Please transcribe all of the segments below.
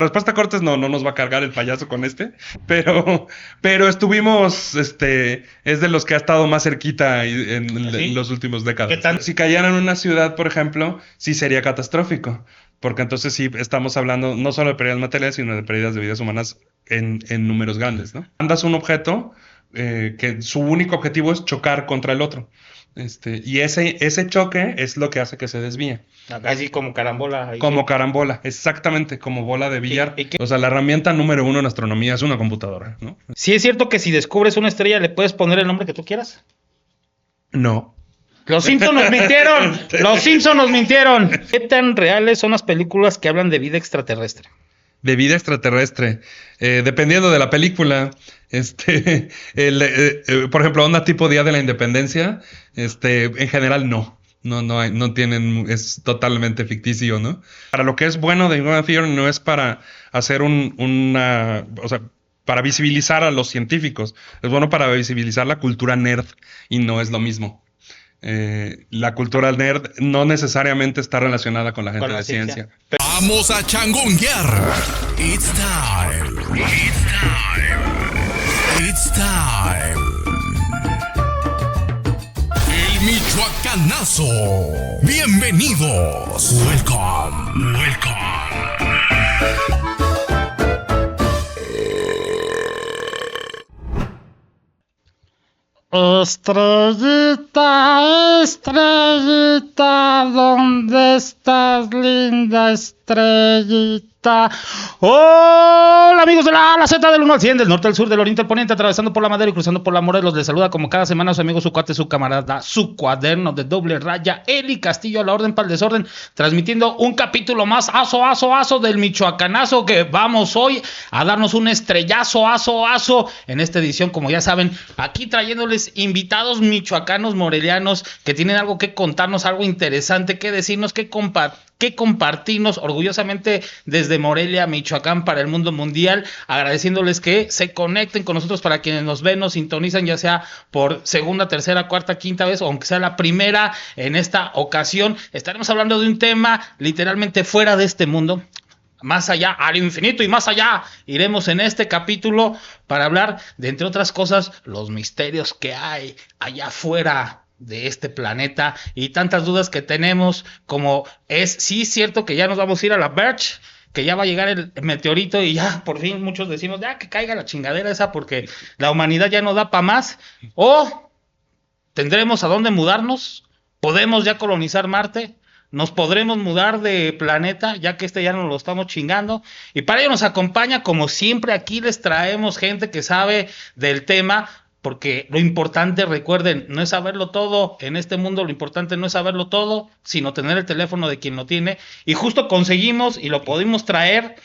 Respuesta corta es no nos va a cargar el payaso con pero estuvimos, es de los que ha estado más cerquita en los últimos décadas. ¿Qué tal? Si cayera en una ciudad, por ejemplo, sí sería catastrófico, porque entonces sí estamos hablando no solo de pérdidas materiales, sino de pérdidas de vidas humanas en números grandes, ¿no? Mandas un objeto que su único objetivo es chocar contra el otro. Y ese choque es lo que hace que se desvíe. Así como carambola. Ahí. Como carambola, exactamente, como bola de billar. ¿Y qué? O sea, la herramienta número uno en astronomía es una computadora, ¿no? ¿Sí es cierto que si descubres una estrella le puedes poner el nombre que tú quieras? No. Los Simpsons nos mintieron. Los Simpsons nos mintieron. ¿Qué tan reales son las películas que hablan de vida extraterrestre? De vida extraterrestre. Dependiendo de la película, por ejemplo, onda tipo Día de la Independencia, en general no tienen, es totalmente ficticio, ¿no? Para lo que es bueno de Big Bang Theory no es para hacer o sea, para visibilizar a los científicos, es bueno para visibilizar la cultura nerd y no es lo mismo. La cultura nerd no necesariamente está relacionada con la gente de ciencia. Vamos a changunguear. It's time. It's time. It's time. El Michoacanazo. Bienvenidos. Welcome. Welcome. Estrellita, estrellita, ¿dónde estás, linda estrellita? Hola amigos de la Z del 1 al 100, del norte al sur, del oriente al poniente, atravesando por la Madera y cruzando por la Morelos. Les saluda como cada semana su amigo, su cuate, su camarada, su cuaderno de doble raya, Eli Castillo, a la orden para el desorden, transmitiendo un capítulo más, aso del Michoacanazo, que vamos hoy a darnos un estrellazo, aso, en esta edición, como ya saben, aquí trayéndoles invitados michoacanos, morelianos, que tienen algo que contarnos, algo interesante que decirnos, que compartirnos orgullosamente desde Morelia, Michoacán, para el mundo mundial, agradeciéndoles que se conecten con nosotros para quienes nos ven, nos sintonizan, ya sea por segunda, tercera, cuarta, quinta vez, o aunque sea la primera. En esta ocasión estaremos hablando de un tema literalmente fuera de este mundo, más allá, al infinito y más allá. Iremos en este capítulo para hablar de, entre otras cosas, los misterios que hay allá afuera de este planeta y tantas dudas que tenemos, como es, sí es cierto que ya nos vamos a ir a la Verge, que ya va a llegar el meteorito y ya por fin muchos decimos, ya que caiga la chingadera esa porque la humanidad ya no da para más, o tendremos a dónde mudarnos, podemos ya colonizar Marte, nos podremos mudar de planeta, ya que ya nos lo estamos chingando. Y para ello nos acompaña, como siempre, aquí les traemos gente que sabe del tema, porque lo importante, recuerden, no es saberlo todo. En este mundo lo importante no es saberlo todo, sino tener el teléfono de quien lo tiene. Y justo conseguimos y lo pudimos traer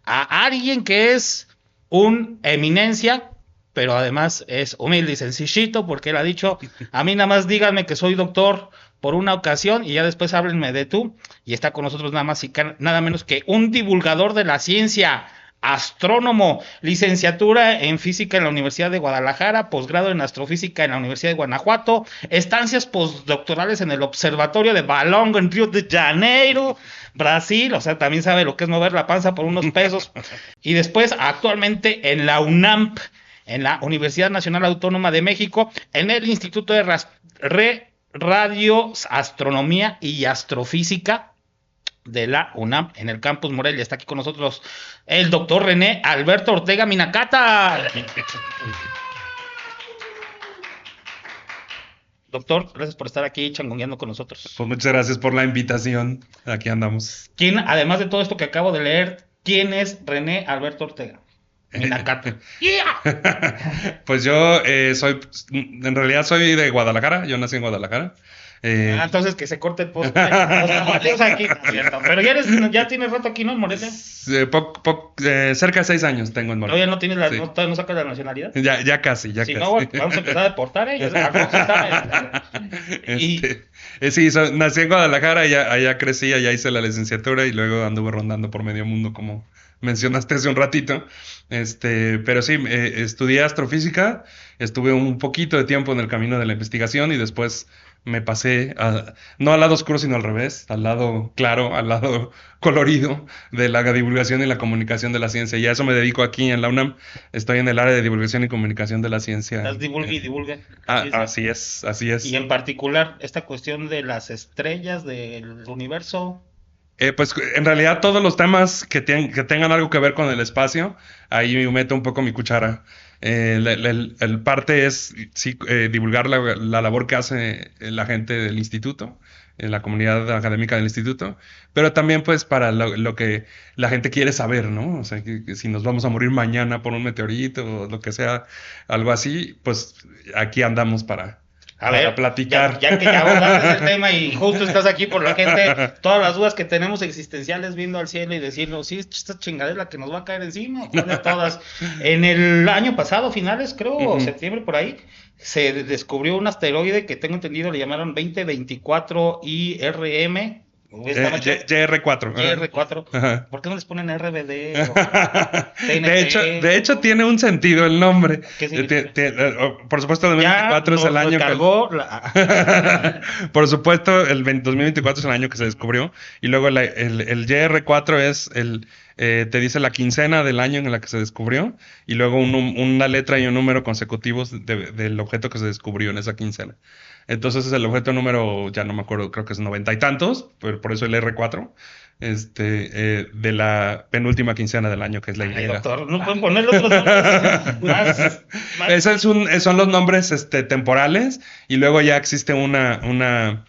a alguien que es un eminencia, pero además es humilde y sencillito, porque él ha dicho, a mí nada más díganme que soy doctor por una ocasión y ya después háblenme de tú. Y está con nosotros nada más y nada menos que un divulgador de la ciencia, astrónomo, licenciatura en física en la Universidad de Guadalajara, posgrado en astrofísica en la Universidad de Guanajuato, estancias postdoctorales en el Observatorio de Balongo en Río de Janeiro, Brasil, o sea, también sabe lo que es mover la panza por unos pesos. Y después actualmente en la UNAM, en la Universidad Nacional Autónoma de México, en el Instituto de Radioastronomía y Astrofísica de la UNAM, en el campus Morelia. Está aquí con nosotros el doctor René Alberto Ortega Minacata. Doctor, gracias por estar aquí changongueando con nosotros. Pues muchas gracias por la invitación. Aquí andamos. ¿Quién, además de todo esto que acabo de leer, quién es René Alberto Ortega Minacata? Yeah. Pues yo en realidad soy de Guadalajara. Yo nací en Guadalajara. Entonces que se corte el post. Aquí, pero ya tienes rato aquí, ¿no? En Morelia. Cerca de 6 años tengo en Morelia. ¿Todavía no tienes no sacas la nacionalidad? Ya casi. Si no, vamos a empezar a deportar, Sí, nací en Guadalajara, allá crecí, allá hice la licenciatura y luego anduve rondando por medio mundo como mencionaste hace un ratito. Pero sí, estudié astrofísica, estuve un poquito de tiempo en el camino de la investigación y después me pasé no al lado oscuro, sino al revés, al lado claro, al lado colorido de la divulgación y la comunicación de la ciencia. Y a eso me dedico aquí en la UNAM. Estoy en el área de divulgación y comunicación de la ciencia. Las divulgue y divulgue. Así es, así es. Y en particular, esta cuestión de las estrellas del universo. Pues en realidad todos los temas que tengan algo que ver con el espacio, ahí me meto un poco mi cuchara. El parte es sí, divulgar la labor que hace la gente del instituto, la comunidad académica del instituto, pero también pues para lo que la gente quiere saber, ¿no? O sea, que si nos vamos a morir mañana por un meteorito o lo que sea, algo así, pues aquí andamos para platicar. Ya que ya abordaste el tema y justo estás aquí por la gente, todas las dudas que tenemos existenciales viendo al cielo y decirnos, sí, esta chingadera es la que nos va a caer encima, ¿cuál de todas? En el año pasado, finales creo, septiembre por ahí, se descubrió un asteroide que tengo entendido le llamaron 2024 IRM. YR4. YR4. Ajá. ¿Por qué no les ponen RBD o TNT? De hecho, tiene un sentido el nombre. ¿Qué significa? Por supuesto, el 2024 es el año Por supuesto, el 2024 es el año que se descubrió. Y luego el YR4 es te dice la quincena del año en la que se descubrió. Y luego una letra y un número consecutivos del objeto que se descubrió en esa quincena. Entonces es el objeto número, ya no me acuerdo, creo que es 90 y tantos, pero por eso el R4, de la penúltima quincena del año, que es la Y. Doctor, ¿no pueden ponerle otros nombres más? Esos son los nombres temporales, y luego ya existe una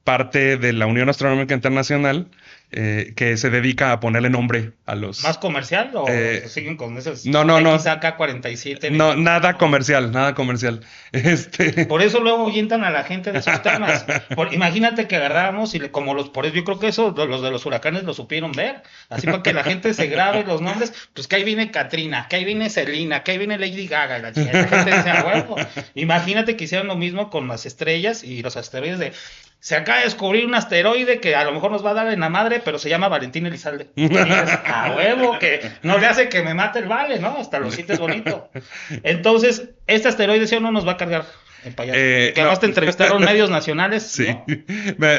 parte de la Unión Astronómica Internacional que se dedica a ponerle nombre a los... ¿Más comercial o siguen con esos? No. XAK-47. No, nada comercial. Por eso luego ahuyentan a la gente de esos temas. Imagínate que agarráramos y por eso yo creo que eso los de los huracanes lo supieron ver. Así para que la gente se grabe los nombres. Pues que ahí viene Katrina, que ahí viene Selena, que ahí viene Lady Gaga. La gente dice, bueno, imagínate que hicieran lo mismo con las estrellas y los asteroides se acaba de descubrir un asteroide que a lo mejor nos va a dar en la madre, pero se llama Valentín Elizalde. Y dices, huevo, que no le hace que me mate el vale, ¿no? Hasta lo sientes bonito. Entonces, este asteroide, ¿sí o no nos va a cargar el payaso? Que además te entrevistaron medios nacionales. Sí. ¿No?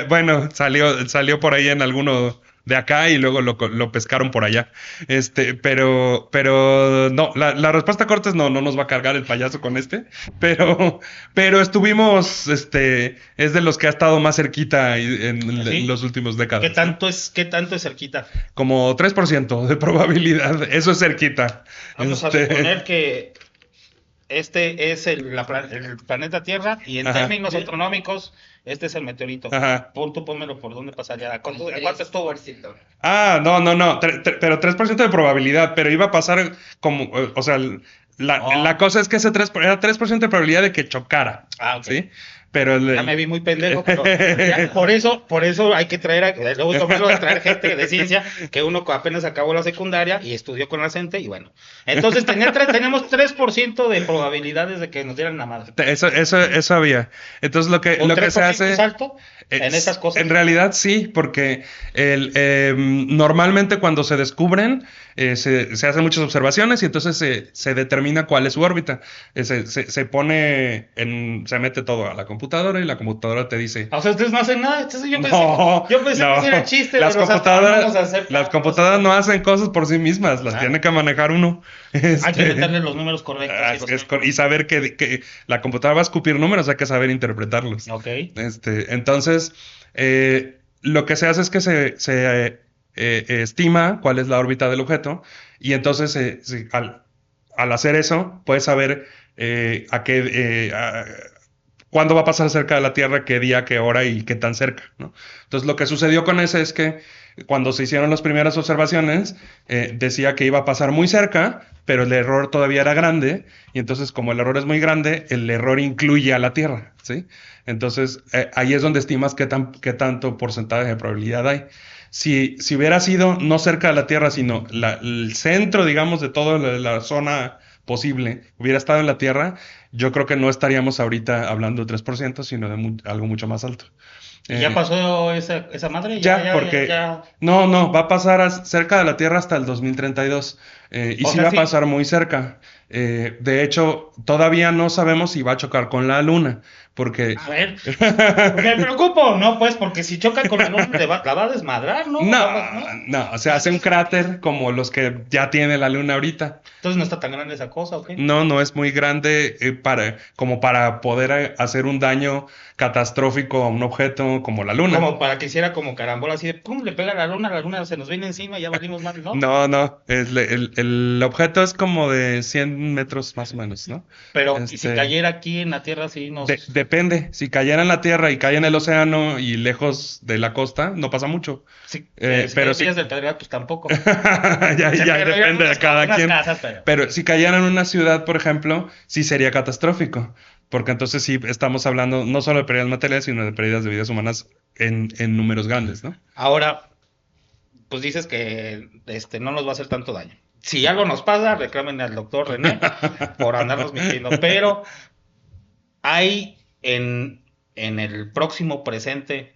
Bueno, salió por ahí en alguno de acá y luego lo pescaron por allá. Pero no, la respuesta corta es no nos va a cargar el payaso con pero estuvimos, es de los que ha estado más cerquita en los últimos décadas. ¿Qué tanto es cerquita? Como 3% de probabilidad, eso es cerquita. Vamos a suponer que este es el planeta Tierra y en términos astronómicos este es el meteorito. Tú pónmelo por dónde pasaría. ¿Cuánto estuvo? No. Pero 3% de probabilidad, pero iba a pasar como, o sea, la cosa es que ese 3% era 3% de probabilidad de que chocara. Okay. ¿Sí? Pero ya me vi muy pendejo, pero por eso hay que traer gente de ciencia que uno apenas acabó la secundaria y estudió con la CENTE y bueno. Entonces tenemos 3% de probabilidades de que nos dieran la madre. Eso había. Entonces lo que se hace es alto en esas cosas. En realidad sí, porque normalmente cuando se descubren se hacen muchas observaciones y entonces se determina cuál es su órbita. Se mete todo a la computadora y la computadora te dice... O sea, ustedes no hacen nada. Yo pensé que era chiste. Las computadoras no hacen cosas por sí mismas, las tiene que manejar uno. Hay que meterle los números correctos. Y saber que la computadora va a escupir números, hay que saber interpretarlos. Ok. Entonces, lo que se hace es que se estima cuál es la órbita del objeto y entonces al hacer eso puedes saber cuándo va a pasar cerca de la Tierra, qué día, qué hora y qué tan cerca, ¿no? Entonces lo que sucedió con ese es que cuando se hicieron las primeras observaciones decía que iba a pasar muy cerca, pero el error todavía era grande y entonces como el error es muy grande, el error incluye a la Tierra, ¿sí? Entonces ahí es donde estimas qué tanto porcentaje de probabilidad hay. Si hubiera sido no cerca de la Tierra, sino el centro, digamos, de toda la zona posible, hubiera estado en la Tierra, yo creo que no estaríamos ahorita hablando de 3%, sino de algo mucho más alto. ¿Y ya pasó esa madre? Porque no, va a pasar cerca de la Tierra hasta el 2032. Y O sí sea, va a sí. pasar muy cerca. De hecho, todavía no sabemos si va a chocar con la Luna, porque A ver, me preocupo, ¿no? Pues porque si choca con la luna la va a desmadrar, ¿no? no, o sea, hace un cráter como los que ya tiene la Luna ahorita. Entonces no está tan grande esa cosa, ¿ok? No es muy grande como para poder hacer un daño catastrófico a un objeto como la Luna. Como para que hiciera como carambola, así de pum, le pega a la luna se nos viene encima y ya valimos mal, ¿no? No, el objeto es como de 100 metros más o menos, ¿no? Pero ¿y si cayera aquí en la Tierra, sí nos... Depende, si cayera en la Tierra y cae en el océano y lejos de la costa, no pasa mucho. Si pero si del Pedregal, pues tampoco. ya depende de cada quien. Casas, Pero si cayera en una ciudad, por ejemplo, sí sería catastrófico, porque entonces sí estamos hablando no solo de pérdidas materiales, sino de pérdidas de vidas humanas en números grandes, ¿no? Ahora, pues dices que no nos va a hacer tanto daño. Si algo nos pasa, reclamen al doctor René por andarnos mintiendo. Pero hay en el próximo presente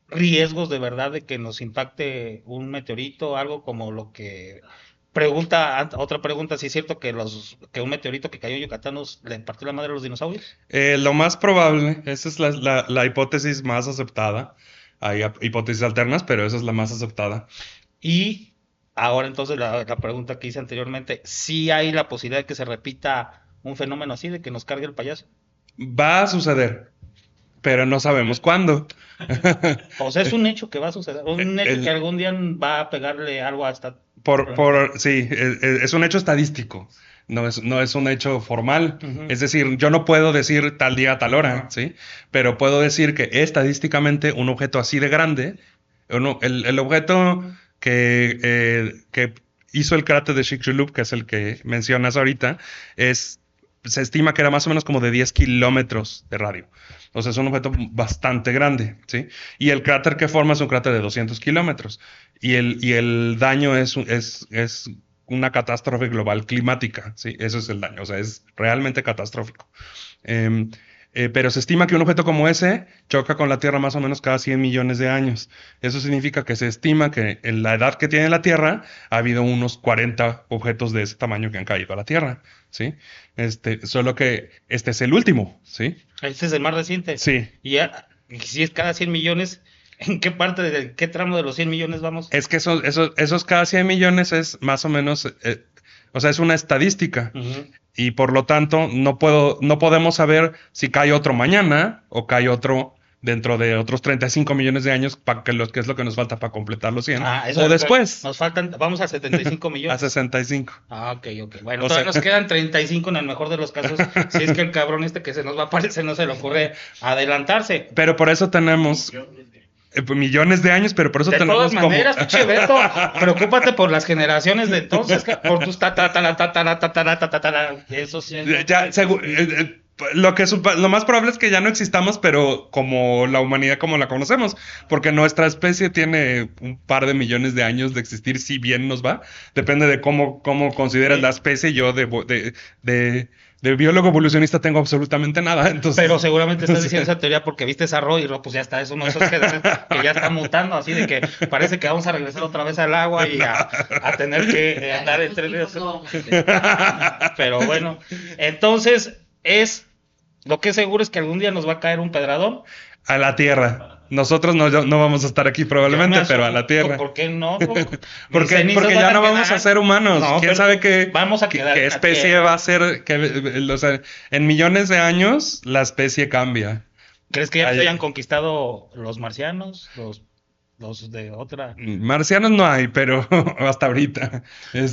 riesgos de verdad de que nos impacte un meteorito, algo como lo que otra pregunta, si es cierto que un meteorito que cayó en Yucatán le partió la madre a los dinosaurios. Lo más probable, esa es la hipótesis más aceptada. Hay hipótesis alternas, pero esa es la más aceptada. Y ahora entonces la pregunta que hice anteriormente, ¿sí hay la posibilidad de que se repita un fenómeno así, de que nos cargue el payaso? Va a suceder, pero no sabemos cuándo. O sea, es un hecho que va a suceder, un hecho que algún día va a pegarle algo a esta... Sí, es un hecho estadístico, no es un hecho formal. Uh-huh. Es decir, yo no puedo decir tal día, tal hora, Uh-huh. ¿sí? Pero puedo decir que estadísticamente un objeto así de grande, el objeto que hizo el cráter de Chicxulub, que es el que mencionas ahorita, se estima que era más o menos como de 10 kilómetros de radio. O sea, es un objeto bastante grande, ¿sí? Y el cráter que forma es un cráter de 200 kilómetros. Y el daño es una catástrofe global climática, ¿sí? Eso es el daño, o sea, es realmente catastrófico. Pero se estima que un objeto como ese choca con la Tierra más o menos cada 100 millones de años. Eso significa que se estima que en la edad que tiene la Tierra ha habido unos 40 objetos de ese tamaño que han caído a la Tierra, ¿sí? Solo que este es el último, ¿sí? Este es el más reciente. Sí. Y si es cada 100 millones, ¿en qué parte de qué tramo de los 100 millones vamos? Es que esos cada 100 millones es más o menos, o sea, es una estadística. Uh-huh. Y por lo tanto, no podemos saber si cae otro mañana o cae otro dentro de otros 35 millones de años, que es lo que nos falta para completar los 100. O después. Nos faltan, vamos a 75 millones. A 65. Ok. Bueno, todavía nos quedan 35 en el mejor de los casos, si es que el cabrón que se nos va a aparecer no se le ocurre adelantarse. Pero por eso tenemos millones de años, pero por eso tenemos de todas maneras, pinche Beto, preocúpate por las generaciones de entonces, por tus eso sí. Lo más probable es que ya no existamos, pero como la humanidad como la conocemos, porque nuestra especie tiene un par de millones de años de existir, si bien nos va. Depende de cómo consideras la especie. Yo de biólogo evolucionista tengo absolutamente nada, entonces... Pero seguramente estás diciendo esa teoría porque viste esa y pues ya está, es uno de esos que ya está mutando, así de que parece que vamos a regresar otra vez al agua y a tener que andar entre ríos. Pero bueno, entonces lo que es seguro es que algún día nos va a caer un pedradón. A la Tierra. Nosotros no vamos a estar aquí probablemente, pero a la Tierra. ¿Por qué no? Porque ya no vamos a ser humanos. No, ¿Quién sabe qué especie va a ser? O sea, en millones de años la especie cambia. ¿Crees que ya se hayan conquistado los marcianos? Los de otra... Marcianos no hay, pero hasta ahorita.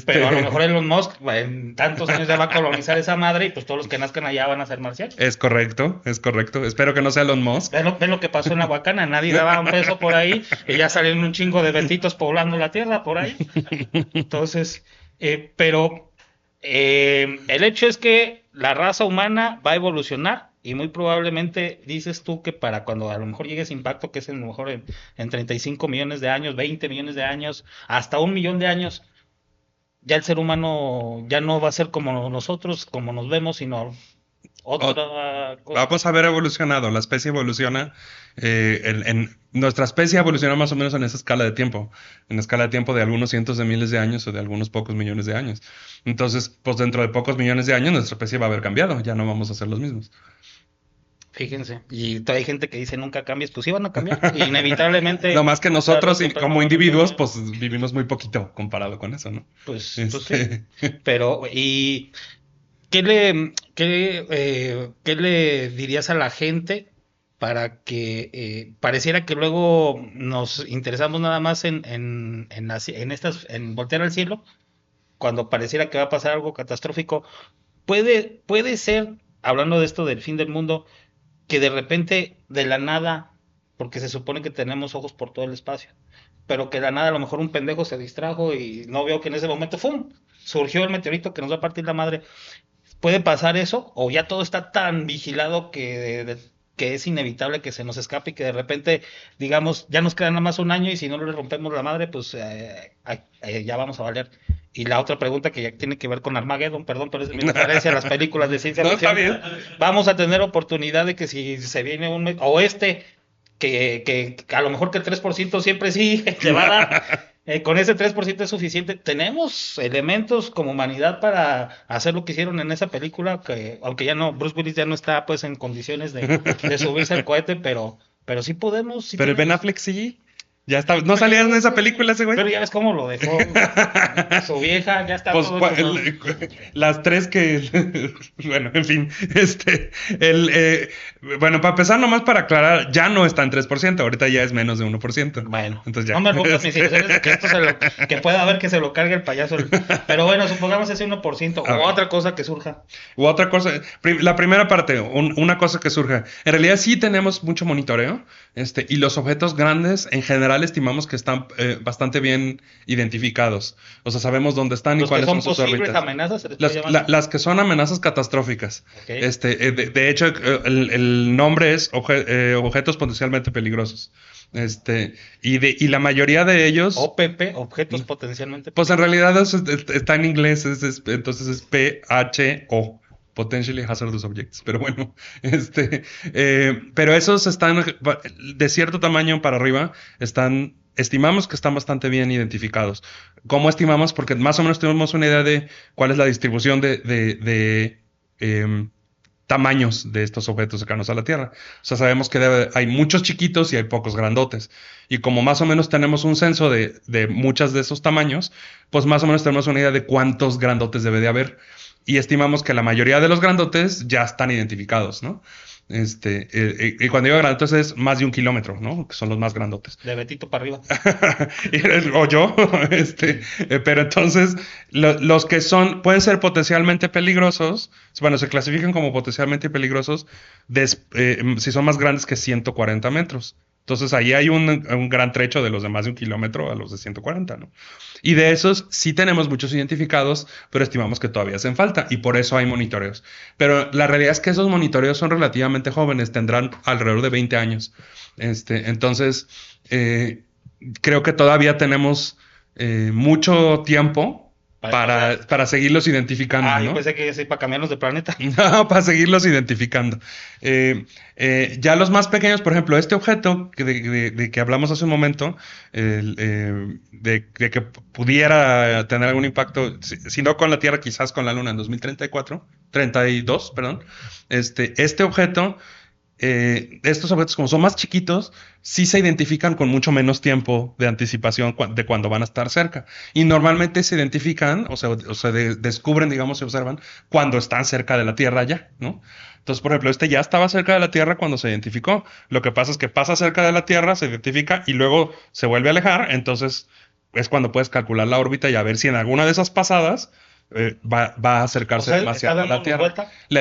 Pero a lo mejor Elon Musk en tantos años ya va a colonizar esa madre y pues todos los que nazcan allá van a ser marcianos. Es correcto. Espero que no sea Elon Musk. Ven lo que pasó en la Huacana, nadie daba un peso por ahí y ya salieron un chingo de betitos poblando la tierra por ahí. Entonces, pero el hecho es que la raza humana va a evolucionar. Y muy probablemente dices tú que para cuando a lo mejor llegue ese impacto, que es a lo mejor en 35 millones de años, 20 millones de años, hasta 1 millón de años, ya el ser humano ya no va a ser como nosotros, como nos vemos, sino otra cosa. Vamos a ver evolucionado. La especie evoluciona. Nuestra especie evoluciona más o menos en esa escala de tiempo. En la escala de tiempo de algunos cientos de miles de años o de algunos pocos millones de años. Entonces, pues dentro de pocos millones de años nuestra especie va a haber cambiado. Ya no vamos a ser los mismos. Fíjense, y todavía hay gente que dice nunca cambies, pues sí van a cambiar, inevitablemente. No más que nosotros como individuos, pues vivimos muy poquito comparado con eso, ¿no? Pues sí. Pero, ¿y qué le dirías a la gente para que pareciera que luego nos interesamos nada más en voltear al cielo, cuando pareciera que va a pasar algo catastrófico? Puede ser, hablando de esto del fin del mundo, que de repente, de la nada, porque se supone que tenemos ojos por todo el espacio, pero que de la nada a lo mejor un pendejo se distrajo y no vio que en ese momento, ¡fum!, surgió el meteorito que nos va a partir la madre. ¿Puede pasar eso? ¿O ya todo está tan vigilado que es inevitable que se nos escape y que de repente, digamos, ya nos queda nada más un año y si no le rompemos la madre, pues ya vamos a valer? Y la otra pregunta que ya tiene que ver con Armageddon, perdón, pero es mi referencia a las películas de ciencia ficción. Vamos a tener oportunidad de que si se viene que a lo mejor que el 3% siempre sí le va a dar. Con ese 3% es suficiente. Tenemos elementos como humanidad para hacer lo que hicieron en esa película, que aunque ya no, Bruce Willis ya no está pues en condiciones de subirse al cohete, pero sí podemos. Pero el Ben Affleck sí. Ya está, no salían en esa película ese güey. Pero ya ves cómo lo dejó su vieja, ya está pues, todo. Las tres que bueno, en fin, bueno, para empezar nomás para aclarar, ya no está en 3%, ahorita ya es menos de 1%. Bueno, entonces ya. No me rompas mis ilusiones que que pueda haber que se lo cargue el payaso. Pero bueno, supongamos ese 1% o otra cosa que surja. U otra cosa, la primera parte, una cosa que surja. En realidad sí tenemos mucho monitoreo, y los objetos grandes en general estimamos que están bastante bien identificados. O sea, sabemos dónde están y cuáles son sus órbitas. Amenazas, las que son amenazas catastróficas. Okay. De hecho, el nombre es objetos potencialmente peligrosos. Y la mayoría de ellos... OPP, objetos potencialmente peligrosos. Pues en realidad eso está en inglés, entonces es PHO. Potentially Hazardous Objects, pero bueno, pero esos están de cierto tamaño para arriba, estimamos que están bastante bien identificados. ¿Cómo estimamos? Porque más o menos tenemos una idea de cuál es la distribución de tamaños de estos objetos cercanos a la Tierra. O sea, sabemos que hay muchos chiquitos y hay pocos grandotes. Y como más o menos tenemos un censo de muchos de esos tamaños, pues más o menos tenemos una idea de cuántos grandotes debe de haber. Y estimamos que la mayoría de los grandotes ya están identificados, ¿no? Y cuando digo grandotes es más de 1 kilómetro, ¿no? Que son los más grandotes. De Betito para arriba. O yo, pero entonces, los que pueden ser potencialmente peligrosos, bueno, se clasifican como potencialmente peligrosos si son más grandes que 140 metros. Entonces ahí hay un gran trecho de los de más de 1 kilómetro a los de 140, ¿no? Y de esos sí tenemos muchos identificados, pero estimamos que todavía hacen falta y por eso hay monitoreos. Pero la realidad es que esos monitoreos son relativamente jóvenes, tendrán alrededor de 20 años. Entonces, creo que todavía tenemos mucho tiempo para seguirlos identificando. Yo pensé que sí, para cambiarlos de planeta. No, para seguirlos identificando. Ya los más pequeños, por ejemplo, este objeto de que hablamos hace un momento, de que pudiera tener algún impacto, si no con la Tierra, quizás con la Luna en 2032, perdón. Este objeto, estos objetos, como son más chiquitos, sí se identifican con mucho menos tiempo de anticipación de cuando van a estar cerca. Y normalmente se identifican, o sea, descubren, digamos, se observan cuando están cerca de la Tierra ya, ¿no? Entonces, por ejemplo, ya estaba cerca de la Tierra cuando se identificó. Lo que pasa es que pasa cerca de la Tierra, se identifica y luego se vuelve a alejar. Entonces, es cuando puedes calcular la órbita y a ver si en alguna de esas pasadas va a acercarse demasiado a la Tierra.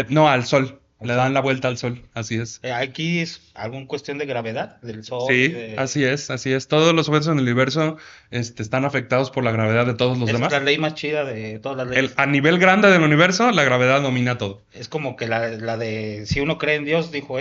No, al Sol. Le dan la vuelta al Sol, así es. Aquí es alguna cuestión de gravedad del Sol. Sí, así es. Todos los objetos en el universo están afectados por la gravedad de todos los demás. Es la ley más chida de todas las leyes. A nivel grande del universo, la gravedad domina todo. Es como que la de, si uno cree en Dios, dijo,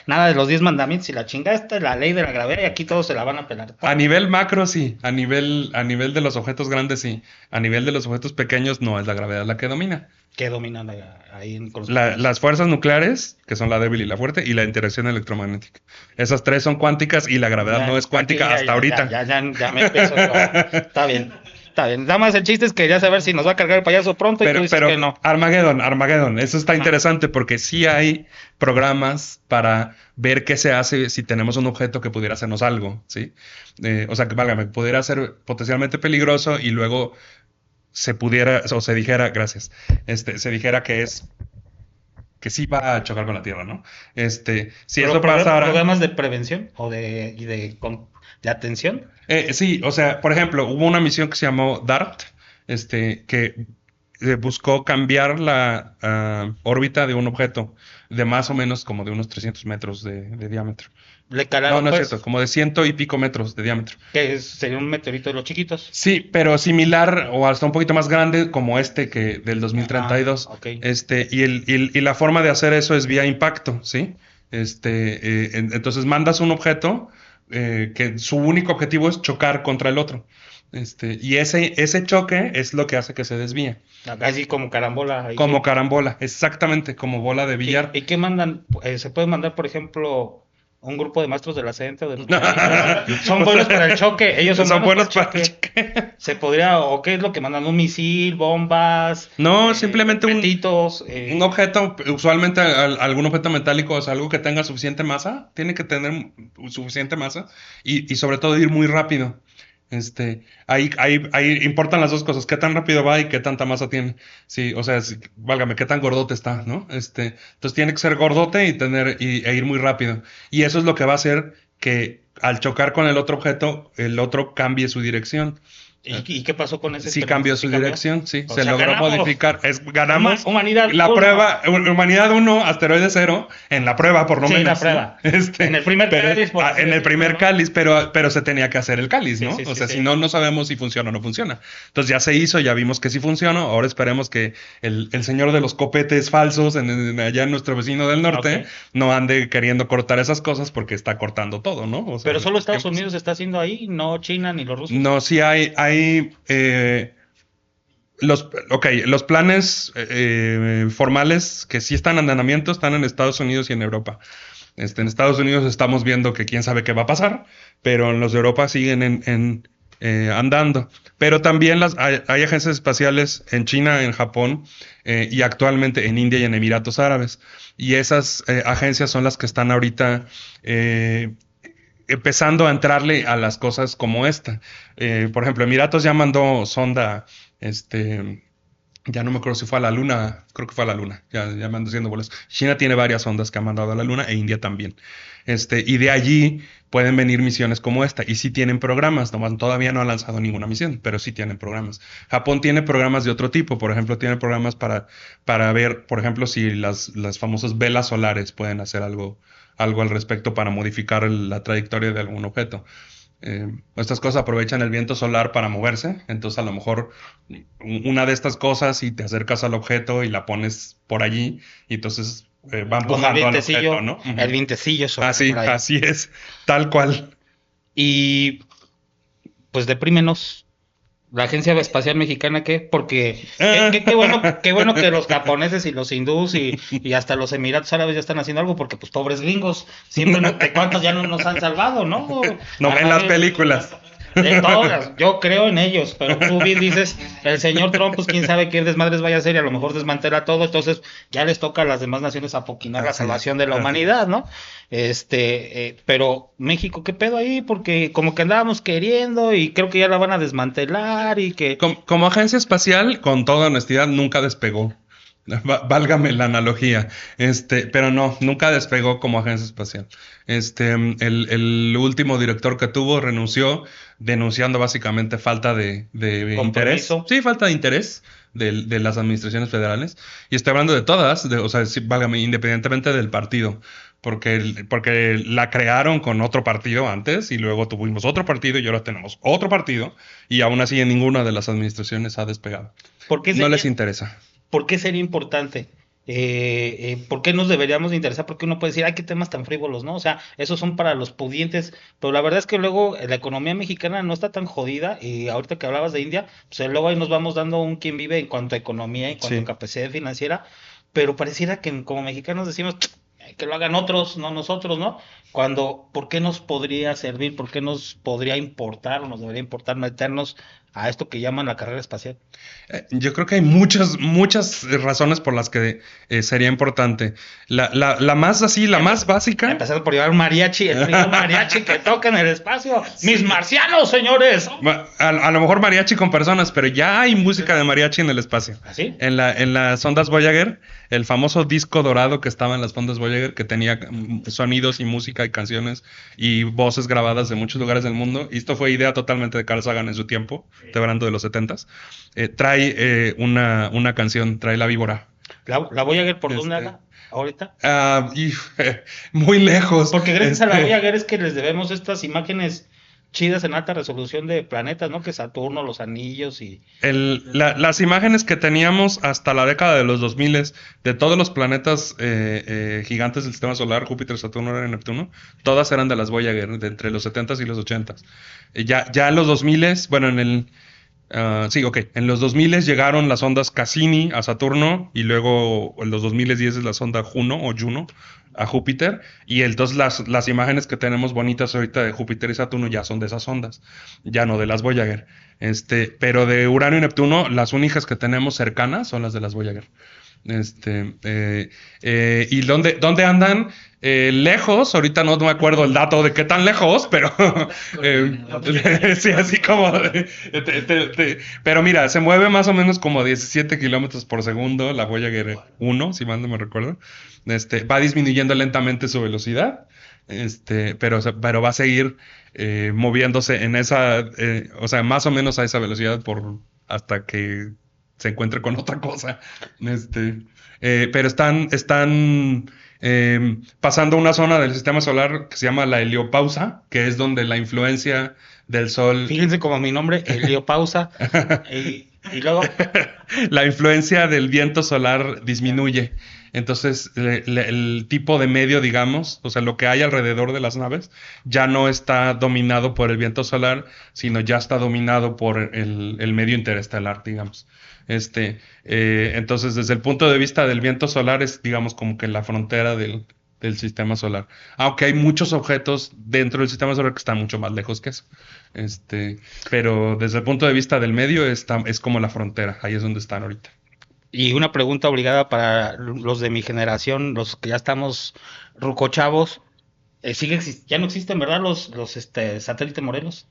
nada de los 10 mandamientos y la chinga, esta es la ley de la gravedad y aquí todos se la van a pelar. A nivel macro, sí. A nivel de los objetos grandes, sí. A nivel de los objetos pequeños, no, es la gravedad la que domina. ¿Qué domina ahí en las fuerzas fuerzas nucleares, que son la débil y la fuerte, y la interacción electromagnética. Esas tres son cuánticas y la gravedad no es cuántica hasta ahorita. Ya me empezó. Está bien. Nada más el chiste es que quería saber si nos va a cargar el payaso pronto y tú dices que no. Armageddon. Eso está interesante porque sí hay programas para ver qué se hace si tenemos un objeto que pudiera hacernos algo, ¿sí? O sea, que válgame, pudiera ser potencialmente peligroso y luego se pudiera, o se dijera, gracias, se dijera que sí va a chocar con la Tierra, ¿no? Si eso pasara... ¿Programas de prevención o de atención? Sí, o sea, por ejemplo, hubo una misión que se llamó DART, que buscó cambiar la órbita de un objeto de más o menos como de unos 300 metros de diámetro. Le calaron, no es cierto, como de 100 y pico metros de diámetro. Que sería un meteorito de los chiquitos. Sí, pero similar o hasta un poquito más grande como que del 2032. Okay. Y la forma de hacer eso es vía impacto, ¿sí? Entonces mandas un objeto que su único objetivo es chocar contra el otro. Y ese choque es lo que hace que se desvíe. Así como carambola. Como carambola, exactamente, como bola de billar. ¿Y qué mandan? ¿Se puede mandar, por ejemplo, un grupo de maestros de la CENTE o de son buenos para el choque? Ellos son buenos para el choque. ¿Se podría, o qué es lo que mandan? ¿Un misil, bombas? No, simplemente un objeto, usualmente algún objeto metálico, o sea, algo que tenga suficiente masa, tiene que tener suficiente masa y sobre todo ir muy rápido. Ahí importan las dos cosas, qué tan rápido va y qué tanta masa tiene. Sí, o sea, válgame, qué tan gordote está, ¿no? Entonces tiene que ser gordote e ir muy rápido. Y eso es lo que va a hacer que al chocar con el otro objeto, el otro cambie su dirección. ¿Y qué pasó con ese? Sí cambió su dirección, sí. O se sea, logró ganamos. modificar. Ganamos. Humanidad la 1. prueba, Humanidad 1, asteroide 0, en la prueba por lo menos. Sí, en la prueba. En el primer cáliz. En el primer cáliz, pero se tenía que hacer el cáliz, ¿no? Sí, o sea, sí. si no sabemos si funciona o no funciona. Entonces ya se hizo, ya vimos que sí funciona. Ahora esperemos que el señor de los copetes falsos allá en nuestro vecino del norte no ande queriendo cortar esas cosas porque está cortando todo, ¿no? O sea, pero solo Estados Unidos está haciendo ahí, no China ni los rusos. No, sí hay los planes formales que sí están en andamiento están en Estados Unidos y en Europa. En Estados Unidos estamos viendo que quién sabe qué va a pasar, pero en los de Europa siguen andando. Pero también hay agencias espaciales en China, en Japón y actualmente en India y en Emiratos Árabes. Y esas agencias son las que están ahorita empezando a entrarle a las cosas como esta. Por ejemplo, Emiratos ya mandó sonda, ya no me acuerdo si fue a la Luna, creo que fue a la Luna, ya me ando haciendo bolas. China tiene varias sondas que ha mandado a la Luna e India también. Y de allí pueden venir misiones como esta, y sí tienen programas, nomás todavía no han lanzado ninguna misión, pero sí tienen programas. Japón tiene programas de otro tipo, por ejemplo, tiene programas para ver, por ejemplo, si las famosas velas solares pueden hacer algo al respecto para modificar la trayectoria de algún objeto. Estas cosas aprovechan el viento solar para moverse, entonces a lo mejor una de estas cosas y te acercas al objeto y la pones por allí y entonces va empujando al objeto, ¿no? El vientecillo solar. Así es, tal cual. Y pues deprímenos. La Agencia Espacial Mexicana, ¿qué? Porque qué bueno que los japoneses y los hindús y hasta los Emiratos Árabes ya están haciendo algo, porque pues pobres gringos, siempre cuántos ya no nos han salvado, ¿no? No ven las películas. De todas, yo creo en ellos, pero tú dices, el señor Trump, pues quién sabe qué desmadres vaya a hacer y a lo mejor desmantela todo, entonces ya les toca a las demás naciones apoquinar la salvación de la humanidad, ¿no? Pero México, ¿qué pedo ahí? Porque como que andábamos queriendo y creo que ya la van a desmantelar y que... Como agencia espacial, con toda honestidad, nunca despegó. Válgame la analogía. Pero no, nunca despegó como agencia espacial. El último director que tuvo renunció, denunciando básicamente falta de interés. Sí, falta de interés de las administraciones federales. Y estoy hablando de todas, o sea, sí, válgame, independientemente del partido. Porque la crearon con otro partido antes y luego tuvimos otro partido y ahora tenemos otro partido y aún así en ninguna de las administraciones ha despegado. No les interesa. ¿Por qué sería importante? ¿Por qué nos deberíamos de interesar? Porque uno puede decir, ay, qué temas tan frívolos, ¿no? O sea, esos son para los pudientes, pero la verdad es que luego la economía mexicana no está tan jodida y ahorita que hablabas de India, pues luego ahí nos vamos dando un quien vive en cuanto a economía, en cuanto a capacidad financiera, pero pareciera que como mexicanos decimos que lo hagan otros, no nosotros, ¿no? ¿Por qué nos podría servir, por qué nos podría importar o nos debería importar meternos a esto que llaman la carrera espacial? Yo creo que hay muchas razones por las que sería importante. La más básica. Empezando por llevar un mariachi, el primer mariachi que toca en el espacio. ¡Mis marcianos, señores! A lo mejor mariachi con personas, pero ya hay música de mariachi en el espacio. ¿Así? En las ondas Voyager, el famoso disco dorado que estaba en las ondas Voyager, que tenía sonidos y música y canciones y voces grabadas de muchos lugares del mundo. Y esto fue idea totalmente de Carl Sagan en su tiempo, estoy hablando de los 70s. Trae una canción, trae La Víbora. ¿La Voyager por dónde anda ahorita? Muy lejos. Porque gracias a la Voyager es que les debemos estas imágenes chidas en alta resolución de planetas, ¿no? Que Saturno, los anillos y... Las imágenes que teníamos hasta la década de los 2000 de todos los planetas gigantes del sistema solar, Júpiter, Saturno, Urano y Neptuno, todas eran de las Voyager, de entre los 70s y los 80s. Ya en los 2000, bueno, en los 2000 llegaron las ondas Cassini a Saturno y luego en los 2010 es la sonda Juno a Júpiter, y entonces las imágenes que tenemos bonitas ahorita de Júpiter y Saturno ya son de esas ondas, ya no de las Voyager. Pero de Urano y Neptuno, las únicas que tenemos cercanas son las de las Voyager. ¿Y dónde andan? Lejos, ahorita no me acuerdo el dato de qué tan lejos, pero sí, así como pero mira, se mueve más o menos como 17 kilómetros por segundo la Voyager 1, si mal no me recuerdo. Va disminuyendo lentamente su velocidad, pero va a seguir moviéndose en esa, o sea, más o menos a esa velocidad hasta que se encuentre con otra cosa. Pero están pasando una zona del sistema solar que se llama la heliopausa, que es donde la influencia del Sol... Fíjense como mi nombre, heliopausa. y luego... La influencia del viento solar disminuye. Entonces, el tipo de medio, digamos, o sea, lo que hay alrededor de las naves, ya no está dominado por el viento solar, sino ya está dominado por el medio interestelar, digamos. Entonces, desde el punto de vista del viento solar, es, digamos, como que la frontera del sistema solar. Aunque hay muchos objetos dentro del sistema solar que están mucho más lejos que eso. Pero desde el punto de vista del medio, es como la frontera. Ahí es donde están ahorita. Y una pregunta obligada para los de mi generación, los que ya estamos rucochavos, ya no existen, ¿verdad? Los satélite Morelos.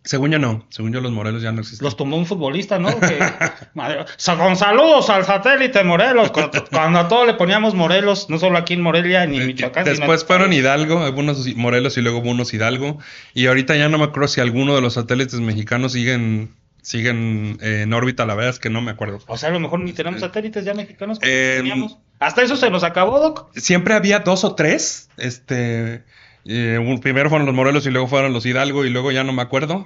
Según yo no, según yo los Morelos ya no existen. Los tomó un futbolista, ¿no? Con saludos al satélite Morelos, cuando a todo le poníamos Morelos, no solo aquí en Morelia ni en Michoacán. Después fueron Hidalgo, algunos Morelos y luego unos Hidalgo, y ahorita ya no me acuerdo si alguno de los satélites mexicanos siguen en órbita, la verdad es que no me acuerdo. O sea, a lo mejor ni tenemos satélites ya mexicanos como teníamos. Hasta eso se nos acabó, Doc. Siempre había 2 o 3, primero fueron los Morelos y luego fueron los Hidalgo y luego ya no me acuerdo,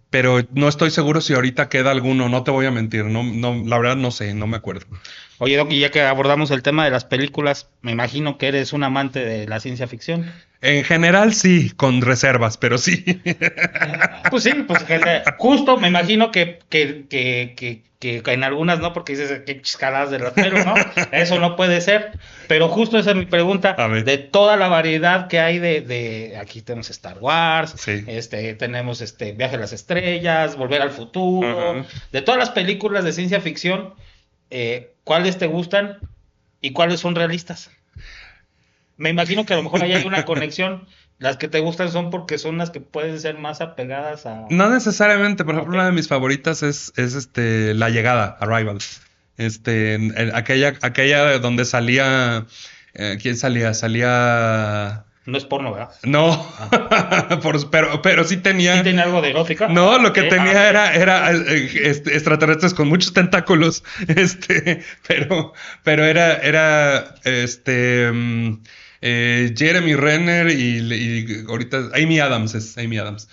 pero no estoy seguro si ahorita queda alguno, no te voy a mentir, no, la verdad no sé, no me acuerdo. Oye, Doc, y ya que abordamos el tema de las películas, me imagino que eres un amante de la ciencia ficción. En general sí, con reservas, pero sí. Pues sí, justo me imagino que en algunas no, porque dices que chiscadas de ratero, ¿no? Eso no puede ser. Pero justo esa es mi pregunta. De toda la variedad que hay de aquí tenemos Star Wars, sí. Tenemos Viaje a las Estrellas, Volver al Futuro, de todas las películas de ciencia ficción, ¿cuáles te gustan y cuáles son realistas? Me imagino que a lo mejor ahí hay una conexión. Las que te gustan son porque son las que pueden ser más apegadas a... No necesariamente. Por ejemplo, una de mis favoritas es La Llegada, Arrival. Aquella donde salía... ¿quién salía? Salía... No es porno, ¿verdad? No, pero sí tenía... ¿Sí tenía algo de erótica? No, lo que tenía era extraterrestres con muchos tentáculos. Pero era Jeremy Renner y ahorita Amy Adams.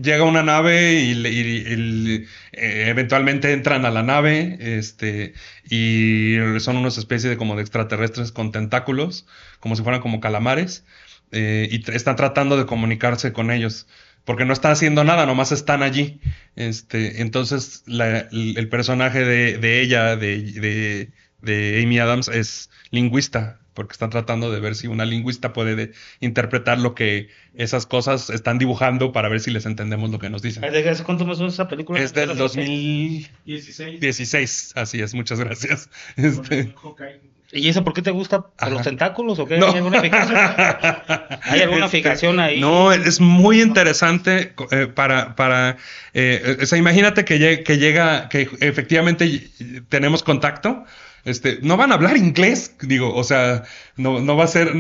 Llega una nave y eventualmente entran a la nave y son unas especies de extraterrestres con tentáculos, como si fueran como calamares, y están tratando de comunicarse con ellos. porque no están haciendo nada, nomás están allí. Entonces el personaje de ella, de Amy Adams, es lingüista, porque están tratando de ver si una lingüista puede interpretar lo que esas cosas están dibujando para ver si les entendemos lo que nos dicen. ¿De hace cuánto más o menos esa película? Es del 2016, así es, muchas gracias. ¿Y eso por qué te gusta? ¿Por los tentáculos o qué? No. ¿Hay alguna fijación? ¿Hay alguna fijación ahí? No, es muy interesante o sea, imagínate que llega, que efectivamente tenemos contacto. No van a hablar inglés, digo, o sea, no va a ser,